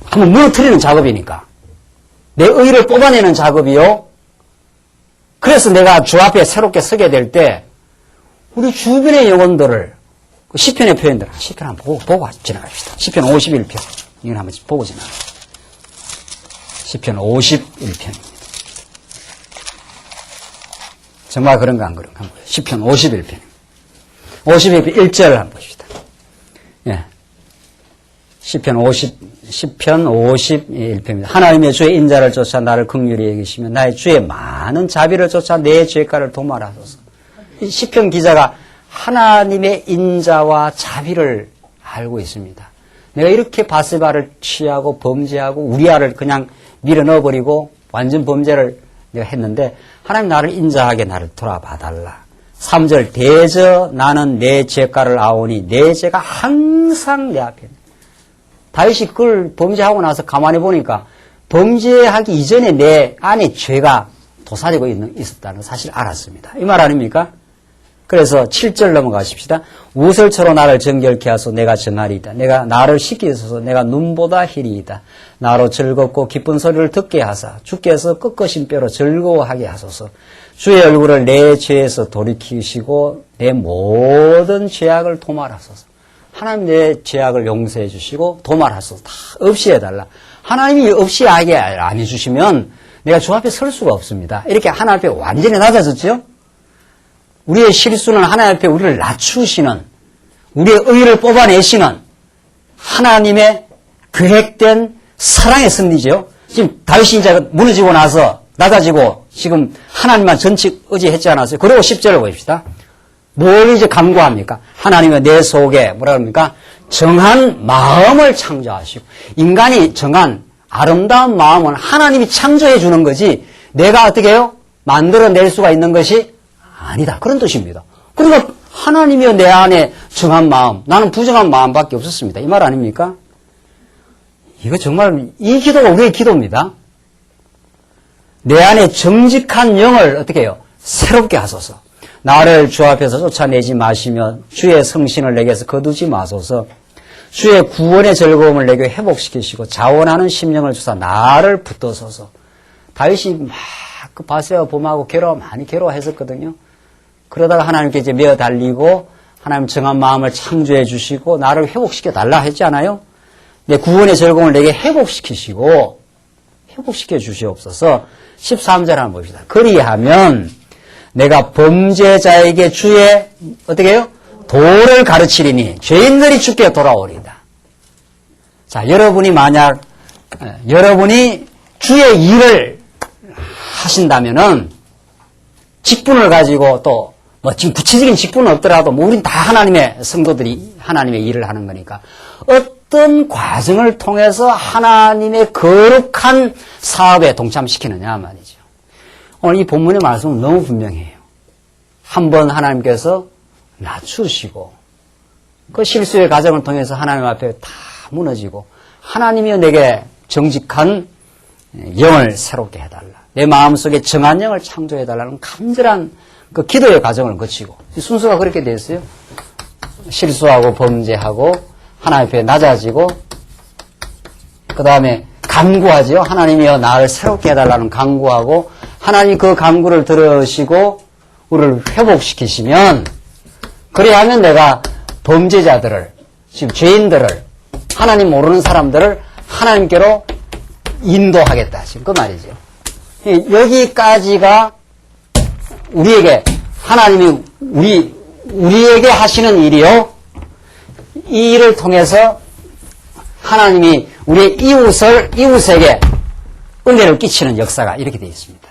한번 무너뜨리는 작업이니까. 내 의를 뽑아내는 작업이요. 그래서 내가 주 앞에 새롭게 서게 될 때 우리 주변의 영혼들을 시편의 표현들 시편 한번 보고 지나갑시다. 시편 51편. 이건 한번 보고 지나갑시다. 시편 51편입니다. 정말 그런가 안 그런가 한번 보세요. 시편 51편. 51편 1절 한번 보십시다. 예. 시편 51편입니다. 하나님의 주의 인자를 쫓아 나를 긍휼히 여기시며 나의 주의 많은 자비를 쫓아 내 죄가를 도말하소서. 이 시편 기자가 하나님의 인자와 자비를 알고 있습니다. 내가 이렇게 밧세바를 취하고 범죄하고 우리아를 그냥 밀어 넣어버리고 완전 범죄를 내가 했는데 하나님 나를 인자하게 나를 돌아봐달라. 3절 대저 나는 내 죄가를 아오니 내 죄가 항상 내 앞에 있다. 다윗이 그걸 범죄하고 나서 가만히 보니까 범죄하기 이전에 내 안에 죄가 도사리고 있었다는 사실을 알았습니다. 이 말 아닙니까? 그래서 7절 넘어가십시다. 우설처로 나를 정결케 하소 내가 정하리이다. 내가 나를 씻기소서 내가 눈보다 희리이다. 나로 즐겁고 기쁜 소리를 듣게 하사 주께서 꺾으신 뼈로 즐거워하게 하소서. 주의 얼굴을 내 죄에서 돌이키시고 내 모든 죄악을 도말하소서. 하나님 내 죄악을 용서해 주시고 도말하소서. 다 없이 해달라. 하나님이 없이 하게 안 해주시면 내가 주 앞에 설 수가 없습니다. 이렇게 하나님 앞에 완전히 낮아졌죠? 우리의 실수는 하나님 앞에 우리를 낮추시는, 우리의 의를 뽑아내시는 하나님의 계획된 사랑의 섭리죠. 지금 다윗이 이제 무너지고 나서 낮아지고 지금 하나님만 전치 의지했지 않았어요. 그리고 10절을 보십시다. 뭘 이제 간구합니까? 하나님의 내 속에 뭐라 그럽니까? 정한 마음을 창조하시고 인간이 정한 아름다운 마음은 하나님이 창조해 주는 거지 내가 어떻게 해요? 만들어낼 수가 있는 것이 아니다. 그런 뜻입니다. 그러니까 하나님이여 내 안에 정한 마음, 나는 부정한 마음밖에 없었습니다. 이 말 아닙니까? 이거 정말 이 기도가 우리의 기도입니다. 내 안에 정직한 영을 어떻게 해요? 새롭게 하소서. 나를 주 앞에서 쫓아내지 마시며 주의 성신을 내게서 거두지 마소서. 주의 구원의 즐거움을 내게 회복시키시고 자원하는 심령을 주사 나를 붙드소서. 다윗이 막 그 바세와 봄하고 많이 괴로워했었거든요. 그러다가 하나님께 이제 메어 달리고 하나님 정한 마음을 창조해 주시고 나를 회복시켜 달라 했지 않아요? 내 구원의 즐거움을 내게 회복시키시고 회복시켜 주시옵소서. 13절 한번 봅시다. 그리하면 내가 범죄자에게 주의 어떻게 해요? 도를 가르치리니 죄인들이 주께 돌아오리다. 자, 여러분이 만약 여러분이 주의 일을 하신다면은 직분을 가지고 또 뭐 지금 구체적인 직분은 없더라도 뭐 우린 다 하나님의 성도들이 하나님의 일을 하는 거니까 어떤 과정을 통해서 하나님의 거룩한 사업에 동참시키느냐 말이죠. 오늘 이 본문의 말씀은 너무 분명해요. 한번 하나님께서 낮추시고 그 실수의 과정을 통해서 하나님 앞에 다 무너지고 하나님이여 내게 정직한 영을 새롭게 해달라. 내 마음속에 정한 영을 창조해달라는 간절한 그 기도의 과정을 거치고 순서가 그렇게 됐어요. 실수하고 범죄하고 하나님 앞에 낮아지고 그 다음에 간구하지요. 하나님이여 나를 새롭게 해달라는 간구하고 하나님 그 간구를 들으시고 우리를 회복시키시면 그래야하면 내가 범죄자들을 지금 죄인들을 하나님 모르는 사람들을 하나님께로 인도하겠다. 지금 그 말이죠. 여기까지가 우리에게 하나님이 우리에게 하시는 일이요. 이 일을 통해서 하나님이 우리의 이웃에게 은혜를 끼치는 역사가 이렇게 되어 있습니다.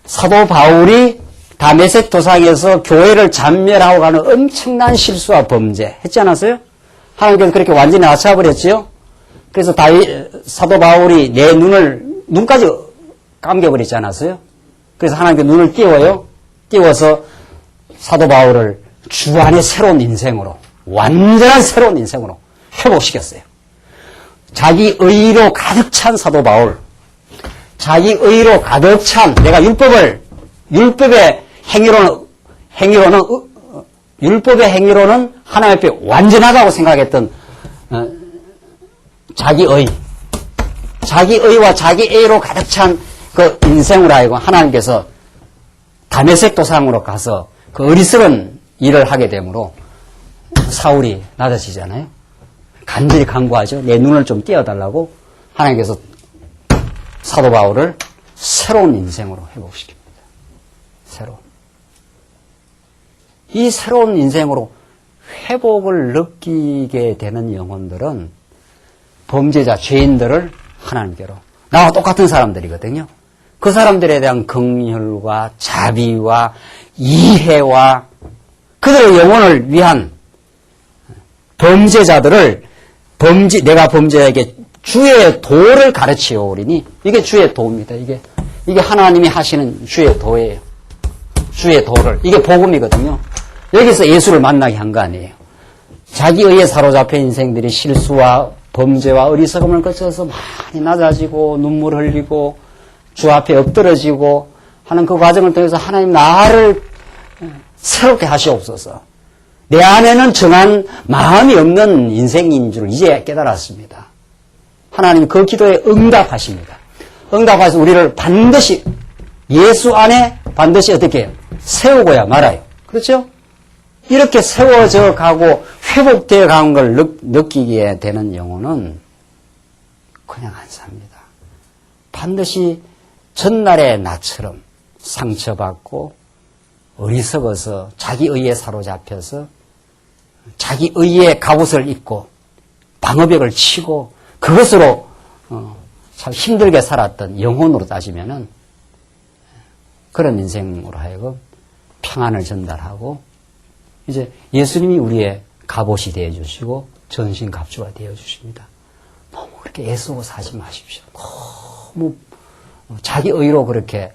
사도 바울이 다메섹 도상에서 교회를 잔멸하고 가는 엄청난 실수와 범죄 했지 않았어요? 하나님께서 그렇게 완전히 낮춰버렸지요? 그래서 사도 바울이 내 눈까지 감겨버리지 않았어요? 그래서 하나님께 눈을 띄워요. 띄워서 사도 바울을 주 안의 새로운 인생으로, 완전한 새로운 인생으로 회복시켰어요. 자기 의로 가득 찬 사도 바울, 자기 의로 가득 찬 내가 율법의 행위로는 하나님 앞에 완전하다고 생각했던 자기 의와 자기 애로 가득 찬 그 인생으로 하여금 하나님께서 다메섹 도상으로 가서 그 어리석은 일을 하게 되므로 사울이 낮아지잖아요. 간절히 간구하죠. 내 눈을 좀 띄워달라고 하나님께서 사도 바울을 새로운 인생으로 회복시킵니다. 이 새로운 인생으로 회복을 느끼게 되는 영혼들은 범죄자, 죄인들을 하나님께로 나와 똑같은 사람들이거든요. 그 사람들에 대한 긍휼과 자비와 이해와 그들의 영혼을 위한 범죄자들을 내가 범죄자에게 주의 도를 가르치어 오리니 이게 주의 도입니다. 이게 하나님이 하시는 주의 도예요. 주의 도를. 이게 복음이거든요. 여기서 예수를 만나게 한 거 아니에요. 자기 의에 사로잡힌 인생들이 실수와 범죄와 어리석음을 거쳐서 많이 낮아지고 눈물 흘리고 주 앞에 엎드러지고 하는 그 과정을 통해서 하나님 나를 새롭게 하시옵소서. 내 안에는 정한 마음이 없는 인생인 줄 이제 깨달았습니다. 하나님 그 기도에 응답하십니다. 응답하셔서 우리를 반드시 예수 안에 반드시 어떻게 해요? 세우고야 말아요. 그렇죠? 이렇게 세워져 가고 회복되어 가는 걸 느끼게 되는 영혼은 그냥 안 삽니다. 반드시 전날의 나처럼 상처받고 어리석어서 자기 의에 사로잡혀서 자기 의의 갑옷을 입고 방어벽을 치고 그것으로 참 힘들게 살았던 영혼으로 따지면은 그런 인생으로 하여금 평안을 전달하고 이제 예수님이 우리의 갑옷이 되어주시고 전신갑주가 되어주십니다. 너무 그렇게 애쓰고 사지 마십시오. 너무 자기 의로 그렇게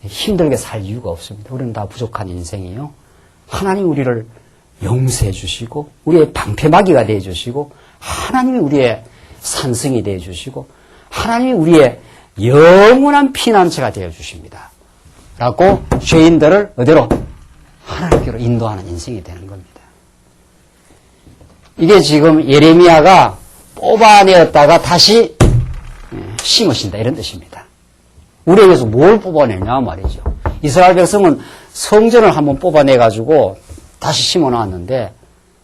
힘들게 살 이유가 없습니다. 우리는 다 부족한 인생이에요. 하나님 우리를 용서해 주시고 우리의 방패막이가 되어주시고 하나님이 우리의 산성이 되어주시고 하나님이 우리의 영원한 피난처가 되어주십니다. 라고 죄인들을 어디로? 하나님께로 인도하는 인생이 되는 겁니다. 이게 지금 예레미야가 뽑아내었다가 다시 심으신다 이런 뜻입니다. 우리에게서 뭘 뽑아내냐 말이죠. 이스라엘 백성은 성전을 한번 뽑아내가지고 다시 심어놨는데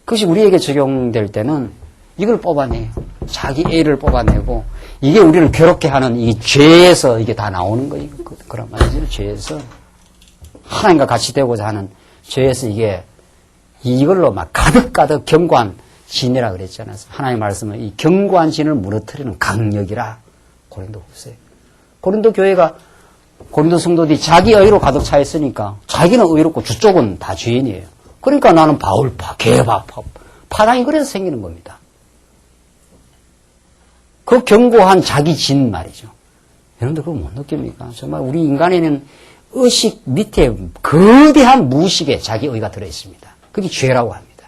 그것이 우리에게 적용될 때는 이걸 뽑아내요. 자기 애를 뽑아내고 이게 우리를 괴롭게 하는 이 죄에서 이게 다 나오는 거예요. 그런 말이죠. 죄에서 하나님과 같이 되고자 하는 죄에서 이게 이걸로 막 가득가득 견고한 진이라 그랬잖아요. 하나님의 말씀은 이 견고한 진을 무너뜨리는 강력이라 고린도후서에. 고린도 교회가 고린도 성도들이 자기 의로 가득 차 있으니까 자기는 의롭고 주쪽은 다 죄인이에요. 그러니까 나는 바울파, 개파, 파당이 그래서 생기는 겁니다. 그 견고한 자기 진 말이죠. 여러분들 그거 못 느낍니까? 정말 우리 인간에는 의식 밑에 거대한 무의식에 자기 의가 들어있습니다. 그게 죄라고 합니다.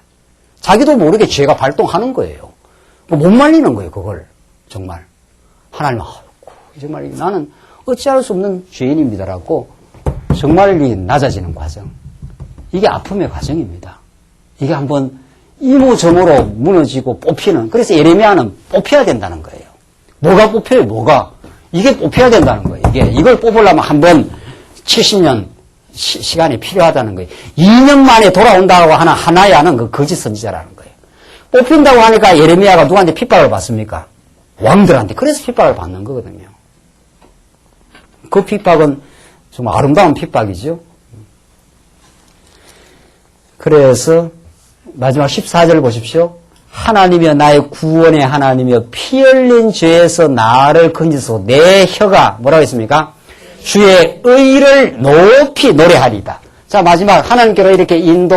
자기도 모르게 죄가 발동하는 거예요. 못 말리는 거예요, 그걸. 정말. 하나님, 정말 나는 어찌할 수 없는 죄인입니다라고 정말 낮아지는 과정. 이게 아픔의 과정입니다. 이게 한번 이모저모로 무너지고 뽑히는, 그래서 예레미야는 뽑혀야 된다는 거예요. 뭐가 뽑혀요, 뭐가? 이게 뽑혀야 된다는 거예요. 이걸 뽑으려면 한번 70년 시간이 필요하다는 거예요. 2년 만에 돌아온다고 하는 하나야는 그 거짓 선지자라는 거예요. 뽑힌다고 하니까 예레미야가 누구한테 핍박을 받습니까? 왕들한테. 그래서 핍박을 받는 거거든요. 그 핍박은 정말 아름다운 핍박이죠. 그래서 마지막 14절 보십시오. 하나님이여 나의 구원의 하나님이여 피 흘린 죄에서 나를 건지소 내 혀가 뭐라고 했습니까? 주의 의를 높이 노래하리다. 자, 마지막 하나님께로 이렇게 인도,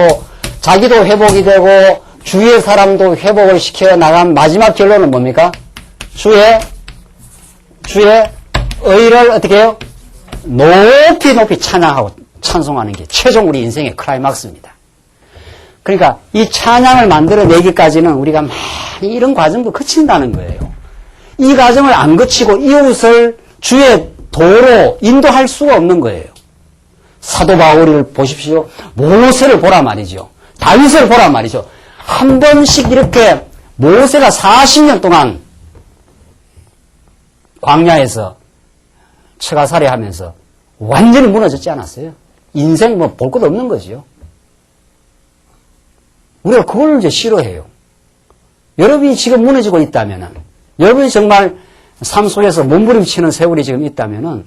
자기도 회복이 되고 주위의 사람도 회복을 시켜 나간 마지막 결론은 뭡니까? 주의 의를 어떻게 해요? 높이 찬양하고 찬송하는 게 최종 우리 인생의 클라이막스입니다. 그러니까 이 찬양을 만들어내기까지는 우리가 많이 이런 과정도 거친다는 거예요. 이 과정을 안 거치고 이웃을 주의 도로 인도할 수가 없는 거예요. 사도 바울을 보십시오. 모세를 보라 말이죠. 다윗을 보라 말이죠. 한 번씩 이렇게 모세가 40년 동안 광야에서 처가살이 하면서 완전히 무너졌지 않았어요? 인생 뭐 볼 것 없는 거지요. 우리가 그걸 이제 싫어해요. 여러분이 지금 무너지고 있다면은, 여러분이 정말 삶 속에서 몸부림치는 세월이 지금 있다면은,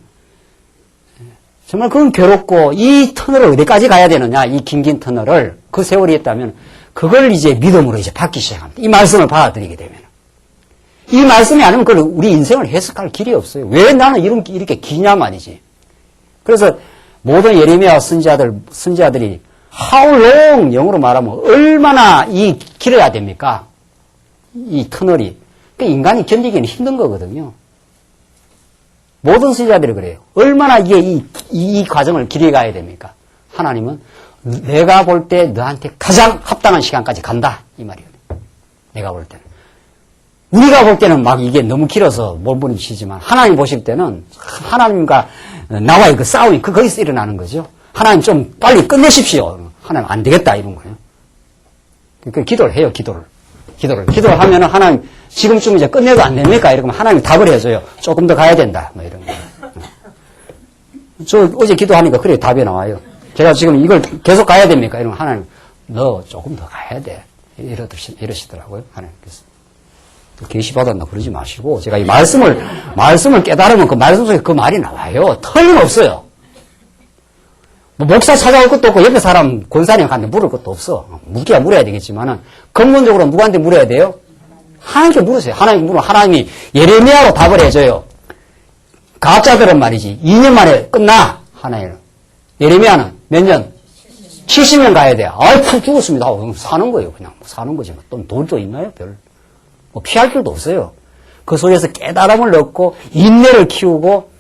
정말 그건 괴롭고, 이 터널을 어디까지 가야 되느냐, 이 긴 터널을, 그 세월이 있다면, 그걸 이제 믿음으로 이제 받기 시작합니다. 이 말씀을 받아들이게 되면. 이 말씀이 아니면 그걸 우리 인생을 해석할 길이 없어요. 왜 나는 이렇게 기냐 말이지. 그래서 모든 예레미야 선지자들이 how long 영어로 말하면 얼마나 이 길어야 됩니까? 이 터널이. 그러니까 인간이 견디기는 힘든 거거든요. 모든 선지자들이 그래요. 얼마나 이게 이 과정을 길게 가야 됩니까? 하나님은 내가 볼 때 너한테 가장 합당한 시간까지 간다. 이 말이에요. 내가 볼 때는. 우리가 볼 때는 막 이게 너무 길어서 몸부림치지만 하나님 보실 때는 하나님과 나와의 그 싸움이 거기서 일어나는 거죠. 하나님 좀 빨리 끝내십시오. 하나님 안 되겠다 이런 거예요. 그 기도를 해요. 기도를 하면은 하나님 지금쯤 이제 끝내도 안 됩니까? 이러면 하나님이 답을 해줘요. 조금 더 가야 된다. 뭐 이런 거. 저 어제 기도하니까 그래 답이 나와요. 제가 지금 이걸 계속 가야 됩니까? 이러면 하나님 너 조금 더 가야 돼. 이러시더라고요. 하나님께서. 계시 받았나 그러지 마시고 제가 이 말씀을 깨달으면 그 말씀 속에 그 말이 나와요. 틀림없어요. 뭐 목사 찾아올 것도 없고 옆에 사람 권사님한테 물을 것도 없어. 묻기야 물어야 되겠지만은 근본적으로 누구한테 물어야 돼요? 하나님께 물으세요. 하나님이 예레미야로 답을 해줘요. 가짜들은 말이지 2년 만에 끝나. 하나님. 예레미야는 몇 년? 70년 가야 돼. 아이 푹 죽었습니다. 사는 거예요. 그냥 사는 거지. 또 돈도 있나요? 별. 뭐 피할 길도 없어요. 그 속에서 깨달음을 얻고 인내를 키우고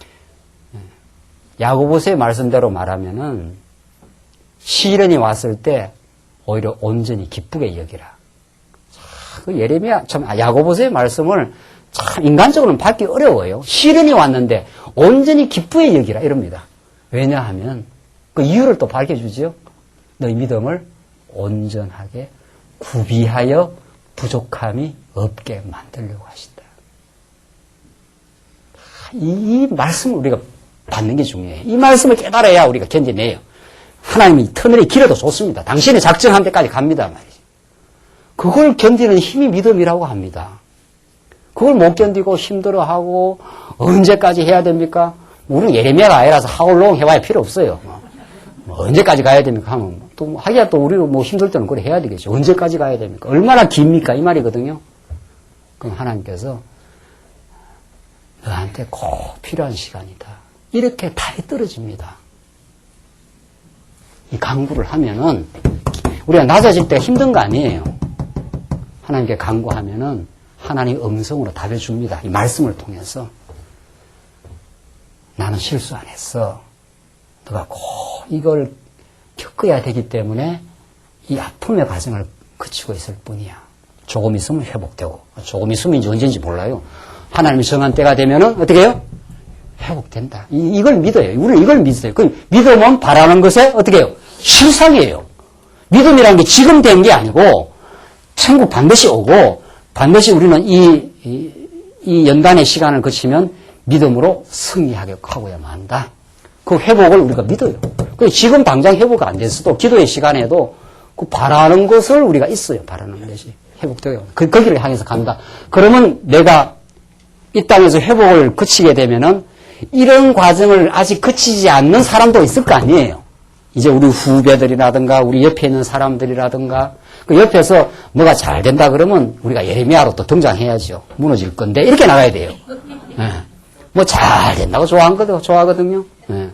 야고보서의 말씀대로 말하면은 시련이 왔을 때 오히려 온전히 기쁘게 여기라. 그 예레미야 참 야고보서의 말씀을 참 인간적으로는 받기 어려워요. 시련이 왔는데 온전히 기쁘게 여기라 이럽니다. 왜냐하면 그 이유를 또 밝혀주지요. 너희 믿음을 온전하게 구비하여 부족함이 없게 만들려고 하신다. 이 말씀을 우리가 받는 게 중요해요. 이 말씀을 깨달아야 우리가 견뎌내요. 하나님이 터널이 길어도 좋습니다. 당신의 작정한 데까지 갑니다 말이죠. 그걸 견디는 힘이 믿음이라고 합니다. 그걸 못 견디고 힘들어하고 언제까지 해야 됩니까? 우리는 예레미야가 아니라서 하울롱 해봐야 필요 없어요. 뭐 언제까지 가야 됩니까? 하면 또 하기야 또 우리가 뭐 힘들 때는 그래 해야 되겠죠. 언제까지 가야 됩니까? 얼마나 깁니까? 이 말이거든요. 그럼 하나님께서 너한테 꼭 필요한 시간이다. 이렇게 달이 떨어집니다. 이 강구를 하면은 우리가 낮아질 때 힘든 거 아니에요. 하나님께 강구하면은 하나님 음성으로 답해 줍니다. 이 말씀을 통해서 나는 실수 안 했어. 너가 꼭 이걸 겪어야 되기 때문에 이 아픔의 과정을 거치고 있을 뿐이야. 조금 있으면 회복되고 조금 있으면 이제 언제인지 몰라요. 하나님이 정한 때가 되면은 어떻게 해요? 회복된다. 이걸 믿어요. 우리는 이걸 믿어요. 그 믿음은 바라는 것에 어떻게 해요? 실상이에요. 믿음이라는 게 지금 된 게 아니고 천국 반드시 오고 반드시 우리는 이 연단의 시간을 거치면 믿음으로 승리하게 하고야만 한다. 그 회복을 우리가 믿어요. 지금 당장 회복 안 됐어도 기도의 시간에도 그 바라는 것을 우리가 있어요. 바라는 것이 회복돼요. 거기를 향해서 간다. 그러면 내가 이 땅에서 회복을 거치게 되면은 이런 과정을 아직 거치지 않는 사람도 있을 거 아니에요. 이제 우리 후배들이라든가 우리 옆에 있는 사람들이라든가 그 옆에서 뭐가 잘 된다 그러면 우리가 예레미야로 또 등장해야죠. 무너질 건데 이렇게 나가야 돼요. 네. 뭐 잘 된다고 좋아하거든요. 네.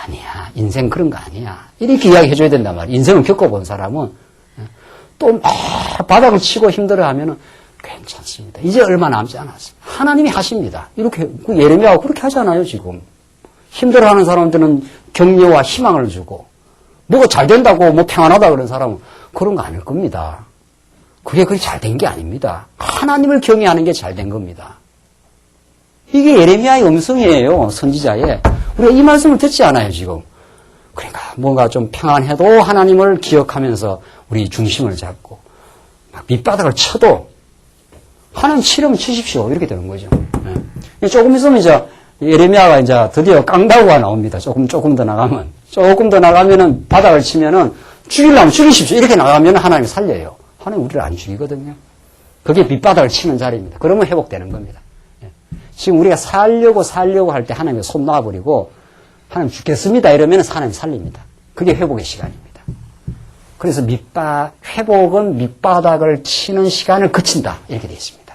아니야. 인생 그런 거 아니야. 이렇게 이야기해줘야 된단 말이에요. 인생을 겪어본 사람은 또 막 바닥을 치고 힘들어하면은 괜찮습니다. 이제 얼마 남지 않았습니다. 하나님이 하십니다. 이렇게 예레미야가 그렇게 하잖아요. 지금 힘들어하는 사람들은 격려와 희망을 주고 뭐가 잘 된다고 뭐 평안하다 그런 사람은 그런 거 아닐 겁니다. 그게 잘 된 게 아닙니다. 하나님을 경외하는 게 잘 된 겁니다. 이게 예레미야의 음성이에요. 선지자의. 우리가 이 말씀을 듣지 않아요. 지금. 그러니까 뭔가 좀 평안해도 하나님을 기억하면서 우리 중심을 잡고 막 밑바닥을 쳐도 하나님 치려면 치십시오. 이렇게 되는 거죠. 네. 조금 있으면 이제 예레미야가 이제 드디어 깡다구가 나옵니다. 조금 더 나가면. 조금 더 나가면은 바닥을 치면은 죽이려면 죽이십시오. 이렇게 나가면 하나님이 살려요. 하나님 우리를 안 죽이거든요. 그게 밑바닥을 치는 자리입니다. 그러면 회복되는 겁니다. 네. 지금 우리가 살려고 할 때 하나님이 손 놔버리고 하나님 죽겠습니다. 이러면 하나님 살립니다. 그게 회복의 시간입니다. 그래서 회복은 밑바닥을 치는 시간을 거친다. 이렇게 되어 있습니다.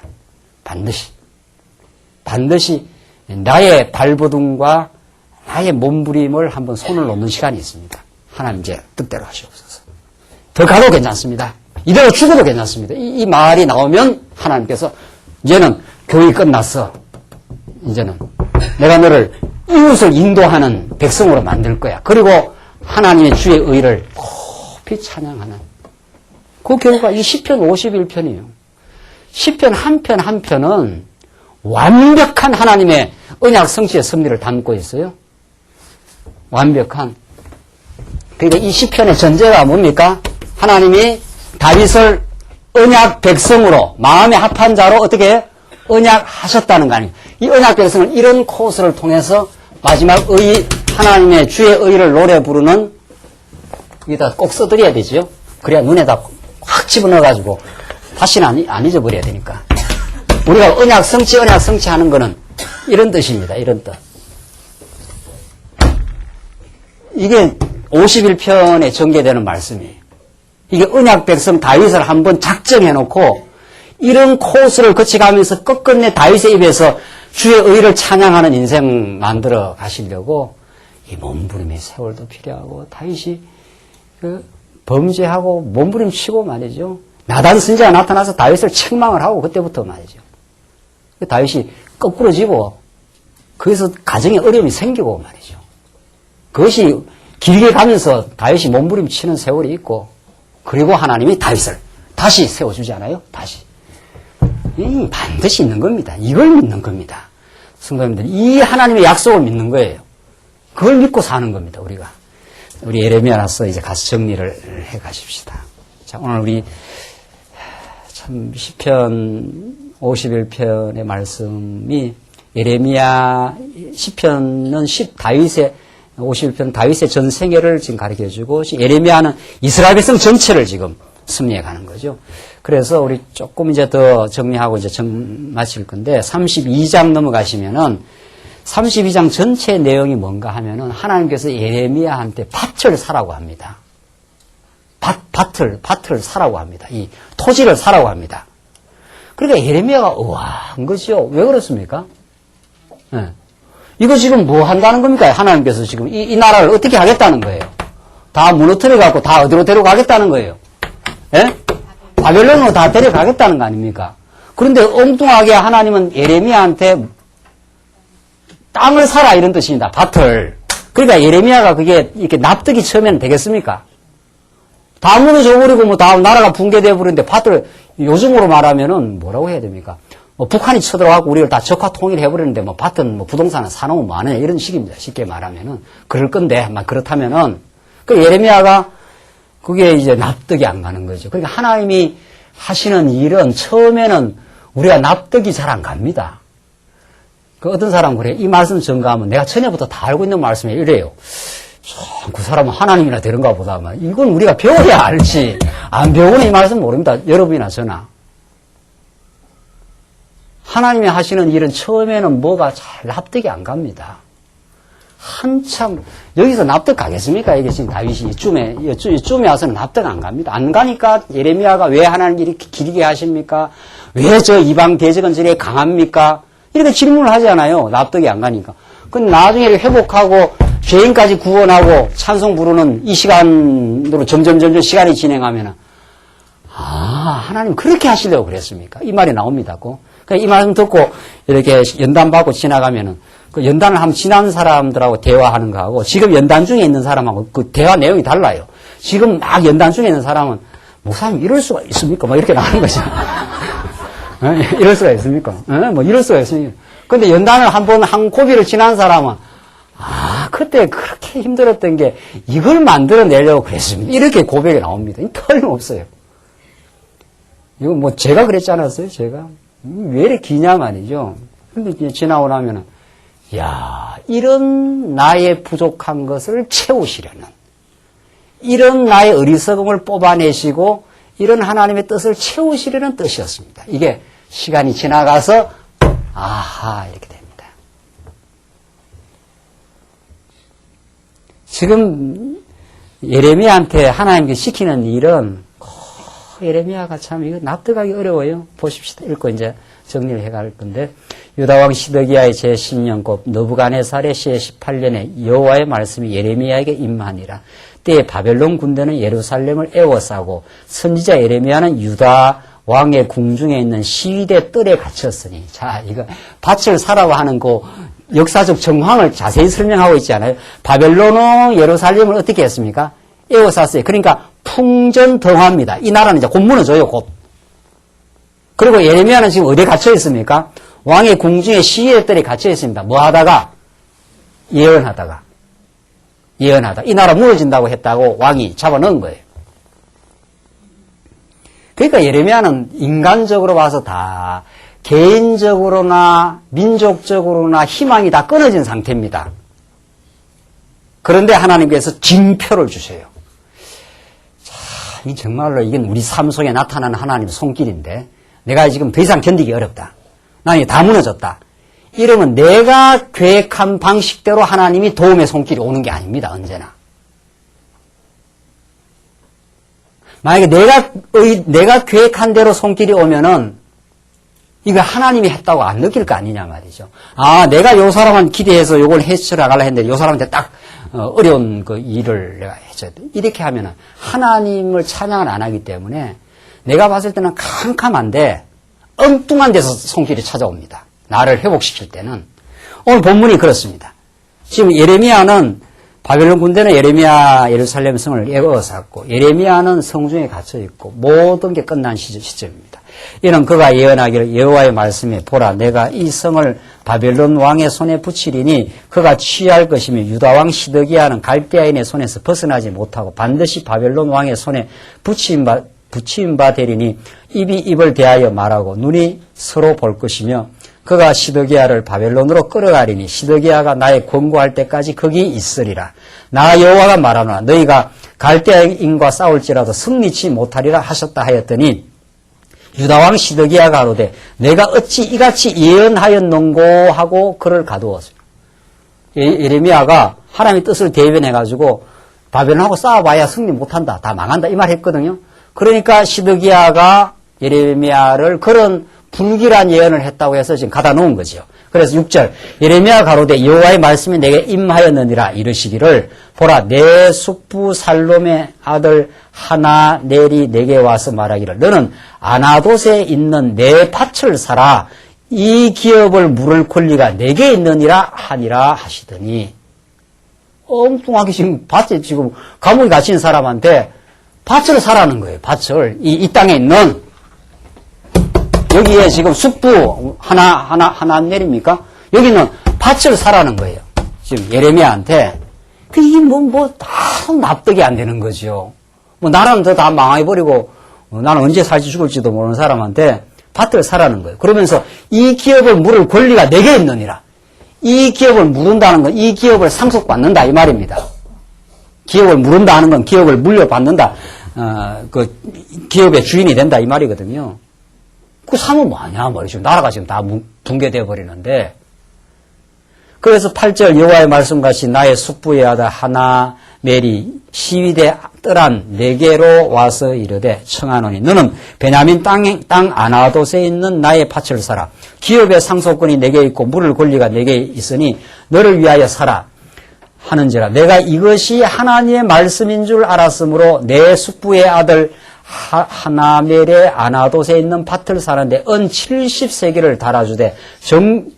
반드시 나의 발버둥과 나의 몸부림을 한번 손을 놓는 시간이 있습니다. 하나님 이제 뜻대로 하시옵소서. 더 가도 괜찮습니다. 이대로 죽어도 괜찮습니다. 이 말이 나오면 하나님께서 이제는 교육이 끝났어. 이제는 내가 너를 이웃을 인도하는 백성으로 만들 거야. 그리고 하나님의 주의 의를 높이 찬양하는 그 결과 이 시편 51편이에요. 시편 한 편은 완벽한 하나님의 언약 성취의 섭리를 담고 있어요. 완벽한. 그러니까 이 시편의 전제가 뭡니까? 하나님이 다윗을 언약 백성으로 마음에 합한 자로 어떻게 언약하셨다는 거 아니에요. 이 언약 백성은 이런 코스를 통해서 마지막 하나님의 주의 의를 노래 부르는 여기다 꼭 써드려야 되죠. 그래야 눈에다 확 집어넣어가지고 다시는 안 잊어버려야 되니까. 우리가 언약 성취하는 거는 이런 뜻입니다. 이런 뜻. 이게 51편에 전개되는 말씀이에요. 이게 언약 백성 다윗을 한번 작정해놓고 이런 코스를 거쳐가면서 끝끝내 다윗의 입에서 주의 의를 찬양하는 인생 만들어 가시려고 이 몸부림의 세월도 필요하고 다윗이 범죄하고 몸부림치고 말이죠. 나단 선지자가 나타나서 다윗을 책망을 하고 그때부터 말이죠. 다윗이 거꾸로지고 거기서 가정에 어려움이 생기고 말이죠. 그것이 길게 가면서 다윗이 몸부림치는 세월이 있고 그리고 하나님이 다윗을 다시 세워주지 않아요? 다시. 반드시 있는 겁니다. 이걸 믿는 겁니다. 성도님들, 이 하나님의 약속을 믿는 거예요. 그걸 믿고 사는 겁니다, 우리가. 우리 예레미야라서 이제 가서 정리를 해 가십시다. 자, 오늘 우리 참 시편 51편의 말씀이 예레미야 시편은 다윗의 51편 다윗의 전 생애를 지금 가르쳐 주고 예레미야는 이스라엘 백성 전체를 지금 섭리해 가는 거죠. 그래서 우리 조금 이제 더 정리하고 이제 마칠 건데 32장 넘어가시면은 32장 전체 내용이 뭔가 하면은 하나님께서 예레미야한테 밭을 사라고 합니다. 밭을 사라고 합니다. 이 토지를 사라고 합니다. 그러니까 예레미야가 의아한 거죠. 왜 그렇습니까? 네. 이거 지금 뭐 한다는 겁니까? 하나님께서 지금 이 나라를 어떻게 하겠다는 거예요? 다 무너뜨려 갖고 다 어디로 데려가겠다는 거예요? 예? 바벨론으로 다 데려가겠다는 거 아닙니까? 그런데 엉뚱하게 하나님은 예레미야한테 땅을 사라 이런 뜻입니다. 밭을. 그러니까 예레미야가 그게 이렇게 납득이 처음에는 되겠습니까? 다 무너져버리고 뭐 다 나라가 붕괴돼 버리는데 밭을 요즘으로 말하면은 뭐라고 해야 됩니까? 뭐 북한이 쳐들어가고 우리를 다 적화 통일해버리는데 뭐 밭은 뭐 부동산은 사놓으면 뭐하냐 이런 식입니다. 쉽게 말하면은. 그럴 건데, 막 그렇다면은 그 예레미야가 그게 이제 납득이 안 가는 거죠. 그러니까 하나님이 하시는 일은 처음에는 우리가 납득이 잘 안 갑니다. 그 어떤 사람은 그래. 이 말씀 전가하면 내가 전에부터 다 알고 있는 말씀이 이래요. 그 사람은 하나님이나 되는가 보다. 이건 우리가 배워야 알지. 안 배우는 이 말씀 모릅니다. 여러분이나 저나. 하나님이 하시는 일은 처음에는 뭐가 잘 납득이 안 갑니다. 한참 여기서 납득 가겠습니까? 이게 지금 다윗이 이쯤에 와서는 납득 안 갑니다. 안 가니까 예레미야가 왜 하나님 이렇게 길게 하십니까? 왜 저 이방 대적은 저렇게 강합니까? 이렇게 질문을 하잖아요. 납득이 안 가니까. 근데 나중에 회복하고 죄인까지 구원하고 찬송 부르는 이 시간으로 점점 시간이 진행하면 하나님 그렇게 하시려고 그랬습니까? 이 말이 나옵니다. 그러니까 이 말씀 듣고 이렇게 연단 받고 지나가면은 그 연단을 한번 지난 사람들하고 대화하는 거하고 지금 연단 중에 있는 사람하고 그 대화 내용이 달라요. 지금 막 연단 중에 있는 사람은 목사님 이럴 수가 있습니까? 막 이렇게 나오는 거죠. 이럴 수가 있습니까? 뭐 이럴 수가 있습니까? 근데 연단을 한 고비를 지난 사람은 그때 그렇게 힘들었던 게 이걸 만들어내려고 그랬습니다. 이렇게 고백이 나옵니다. 틀림없어요. 이거 뭐 제가 그랬지 않았어요? 제가? 왜 이렇게 기냐 말이죠. 근데 지나고 나면은 이런 나의 부족한 것을 채우시려는 이런 나의 어리석음을 뽑아내시고 이런 하나님의 뜻을 채우시려는 뜻이었습니다. 이게 시간이 지나가서 이렇게 됩니다. 지금 예레미야한테 하나님께 시키는 일은 예레미야가 참 이거 납득하기 어려워요. 보십시다. 읽고 이제 정리를 해갈 건데 유다왕 시드기야의 제10년 느부갓네살의 시의 18년에 여호와의 말씀이 예레미야에게 임하니라. 때에 바벨론 군대는 예루살렘을 에워싸고 선지자 예레미야는 유다 왕의 궁중에 있는 시위대 뜰에 갇혔으니. 자, 이거 밭을 사라고 하는 그 역사적 정황을 자세히 설명하고 있잖아요. 바벨론은 예루살렘을 어떻게 했습니까? 에워쌌어요. 그러니까 풍전등화입니다. 이 나라는 이제 곧 무너져요, 곧. 그리고 예레미야는 지금 어디에 갇혀 있습니까? 왕의 궁중에 시위대 뜰에 갇혀 있습니다. 뭐 하다가? 예언하다가. 이 나라 무너진다고 했다고 왕이 잡아넣은 거예요. 그러니까 예레미야는 인간적으로 봐서 다 개인적으로나 민족적으로나 희망이 다 끊어진 상태입니다. 그런데 하나님께서 징표를 주셔요. 자, 이 정말로 이건 우리 삶 속에 나타나는 하나님의 손길인데 내가 지금 더 이상 견디기 어렵다. 나는 다 무너졌다. 이러면 내가 계획한 방식대로 하나님이 도움의 손길이 오는 게 아닙니다. 언제나. 만약에 내가 계획한 대로 손길이 오면은 이거 하나님이 했다고 안 느낄 거 아니냐 말이죠. 내가 요 사람한 기대해서 요걸 해쳐나가려 했는데 요 사람한테 딱 어려운 그 일을 내가 해줘야 돼. 이렇게 하면은 하나님을 찬양을 안 하기 때문에 내가 봤을 때는 캄캄한데 엉뚱한 데서 손길이 찾아옵니다. 나를 회복시킬 때는. 오늘 본문이 그렇습니다. 지금 예레미야는 바벨론 군대는 예레미야 예루살렘 성을 에워쌌고 예레미야는 성중에 갇혀 있고 모든 게 끝난 시점입니다. 이는 그가 예언하기를 여호와의 말씀에 보라 내가 이 성을 바벨론 왕의 손에 붙이리니 그가 취할 것이며 유다 왕 시드기야는 갈대아인의 손에서 벗어나지 못하고 반드시 바벨론 왕의 손에 붙임 바 되리니 입이 입을 대하여 말하고 눈이 서로 볼 것이며 그가 시드기야를 바벨론으로 끌어가리니 시드기야가 나의 권고할 때까지 거기 있으리라. 나 여호와가 말하노라 너희가 갈대아인과 싸울지라도 승리치 못하리라 하셨다 하였더니 유다왕 시드기야가 가로되 내가 어찌 이같이 예언하였는고 하고 그를 가두었어요. 예레미야가 하나님의 뜻을 대변해가지고 바벨론하고 싸워봐야 승리 못한다. 다 망한다. 이 말 했거든요. 그러니까 시드기야가 예레미야를 그런 불길한 예언을 했다고 해서 지금 가다 놓은 거죠. 그래서 6절 예레미야 가로되 여호와의 말씀이 내게 임하였느니라 이르시기를 보라 내 숙부 살롬의 아들 하나넬이 내게 와서 말하기를 너는 아나돗에 있는 내 밭을 사라 이 기업을 물을 권리가 내게 있느니라 하니라 하시더니 엉뚱하게 지금 밭에 지금 감옥에 갇힌 사람한테 밭을 사라는 거예요. 밭을 이 땅에 있는 여기에 지금 숙부 하나넬입니까? 여기는 밭을 사라는 거예요. 지금 예레미야한테. 이게 다 납득이 안 되는 거죠. 나라는 다 망해버리고, 나는 언제 살지 죽을지도 모르는 사람한테 밭을 사라는 거예요. 그러면서 이 기업을 물을 권리가 내게 있느니라. 이 기업을 물은다는 건 이 기업을 상속받는다 이 말입니다. 기업을 물은다 하는 건 기업을 물려받는다. 그 기업의 주인이 된다 이 말이거든요. 그 사면 뭐하냐 말이죠. 나라가 지금 다 붕괴되어 버리는데. 그래서 8절 여호와의 말씀같이 나의 숙부의 아들 하나멜이 시위대 뜰한 내게로 와서 이르되 청하노니 너는 베냐민 땅 아나돗에 있는 나의 밭을 사라. 기업의 상속권이 내게 있고 물을 권리가 내게 있으니 너를 위하여 사라 하는지라. 내가 이것이 하나님의 말씀인 줄 알았으므로 내 숙부의 아들 하나멜의 아나돗에 있는 밭을 사는데 은 70세겔을 달아주되 은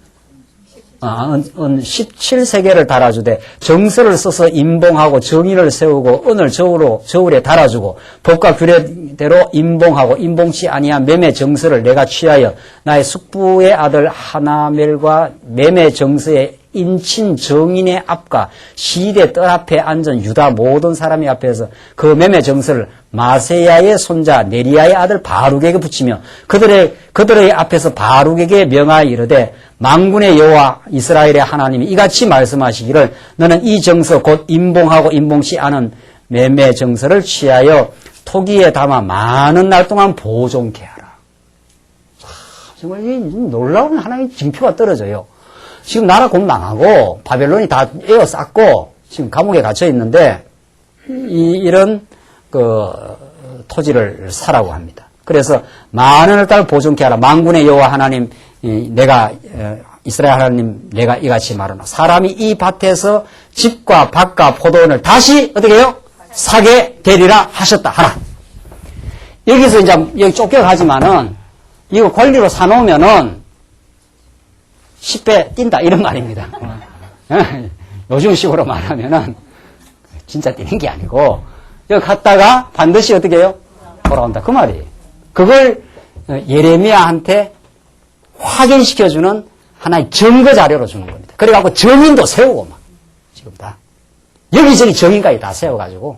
17세겔을 달아주되 정서를 써서 임봉하고 정의를 세우고 은을 저울에 달아주고 법과 규례대로 임봉하고 임봉치 아니한 매매 정서를 내가 취하여 나의 숙부의 아들 하나멜과 매매 정서의 인친 정인의 앞과 시대 뜰 앞에 앉은 유다 모든 사람의 앞에서 그 매매 정서를 마세야의 손자 네리야의 아들 바룩에게 붙이며 그들의 앞에서 바룩에게 명하여 이르되 만군의 여호와 이스라엘의 하나님이 이같이 말씀하시기를 너는 이 정서 곧 임봉하고 임봉치 않은 매매 정서를 취하여 토기에 담아 많은 날 동안 보존케 하라. 정말 놀라운 하나님의 징표가 떨어져요. 지금 나라 곧 망하고 바벨론이 다 에워쌌고 지금 감옥에 갇혀 있는데 이런 그 토지를 사라고 합니다. 그래서 만원을 달 보존케 하라. 만군의 여호와 하나님 내가 이스라엘 하나님 내가 이같이 말하노. 사람이 이 밭에서 집과 밭과 포도원을 다시 어떻게 해요? 사게 되리라 하셨다 하라. 여기서 이제 여기 쫓겨가지만은 이거 권리로 사놓으면은 10배 뛴다 이런 말입니다. 요즘식으로 말하면은 진짜 뛰는 게 아니고 여기 갔다가 반드시 어떻게 해요? 돌아온다 그 말이에요. 그걸 예레미야한테 확인시켜주는 하나의 증거 자료로 주는 겁니다. 그래갖고 정인도 세우고 막 지금 다 여기저기 정인까지 다 세워가지고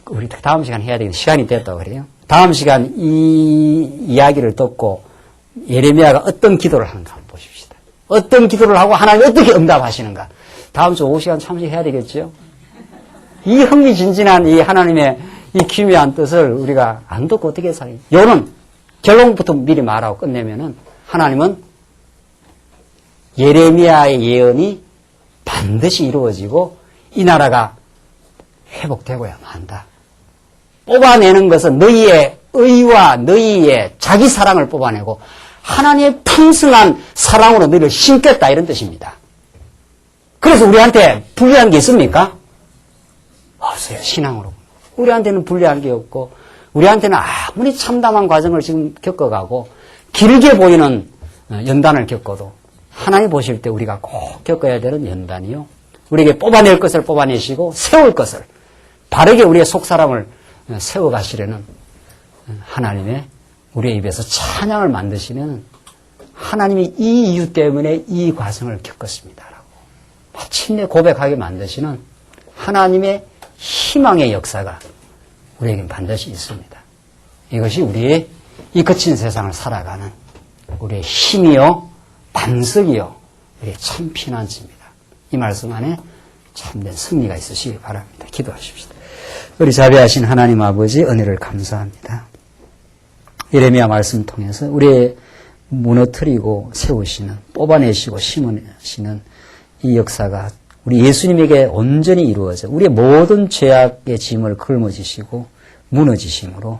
우리 다음 시간 해야 되겠는데 시간이 됐다고 그래요. 다음 시간 이 이야기를 듣고 예레미야가 어떤 기도를 하는가 한번 보십시다. 어떤 기도를 하고 하나님이 어떻게 응답하시는가. 다음 주 오후 시간 참석해야 되겠죠. 이 흥미진진한 이 하나님의 이 기묘한 뜻을 우리가 안 듣고 어떻게 살아요. 요는 결론부터 미리 말하고 끝내면은 하나님은 예레미야의 예언이 반드시 이루어지고 이 나라가 회복되고야 한다. 뽑아내는 것은 너희의 의와 너희의 자기 사랑을 뽑아내고 하나님의 풍성한 사랑으로 너희를 심겠다 이런 뜻입니다. 그래서 우리한테 불리한 게 있습니까? 없어요. 신앙으로. 우리한테는 불리한 게 없고 우리한테는 아무리 참담한 과정을 지금 겪어가고 길게 보이는 연단을 겪어도 하나님 보실 때 우리가 꼭 겪어야 되는 연단이요. 우리에게 뽑아낼 것을 뽑아내시고 세울 것을 바르게 우리의 속사람을 세워가시려는 하나님의 우리의 입에서 찬양을 만드시는 하나님이 이 이유 때문에 이 과정을 겪었습니다라고 마침내 고백하게 만드시는 하나님의 희망의 역사가 우리에겐 반드시 있습니다. 이것이 우리의 이 거친 세상을 살아가는 우리의 힘이요 반석이요 우리의 참 피난처입니다. 이 말씀 안에 참된 승리가 있으시기 바랍니다. 기도하십시다. 우리 자비하신 하나님 아버지 은혜를 감사합니다. 예레미야 말씀 통해서 우리의 무너뜨리고 세우시는 뽑아내시고 심으시는 이 역사가 우리 예수님에게 온전히 이루어져 우리의 모든 죄악의 짐을 걸머지시고 무너지심으로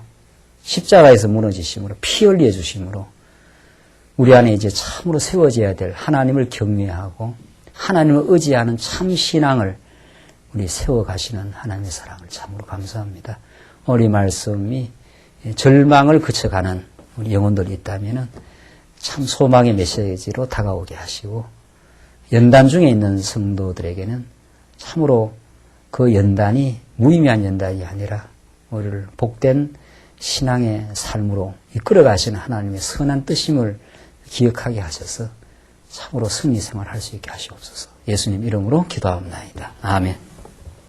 십자가에서 무너지심으로 피 흘려 주심으로 우리 안에 이제 참으로 세워져야 될 하나님을 경외하고 하나님을 의지하는 참 신앙을 우리 세워가시는 하나님의 사랑을 참으로 감사합니다. 우리 말씀이 절망을 그쳐가는 우리 영혼들이 있다면 참 소망의 메시지로 다가오게 하시고 연단 중에 있는 성도들에게는 참으로 그 연단이 무의미한 연단이 아니라 우리를 복된 신앙의 삶으로 이끌어가시는 하나님의 선한 뜻임을 기억하게 하셔서 참으로 승리 생활할 수 있게 하시옵소서. 예수님 이름으로 기도하옵나이다. 아멘.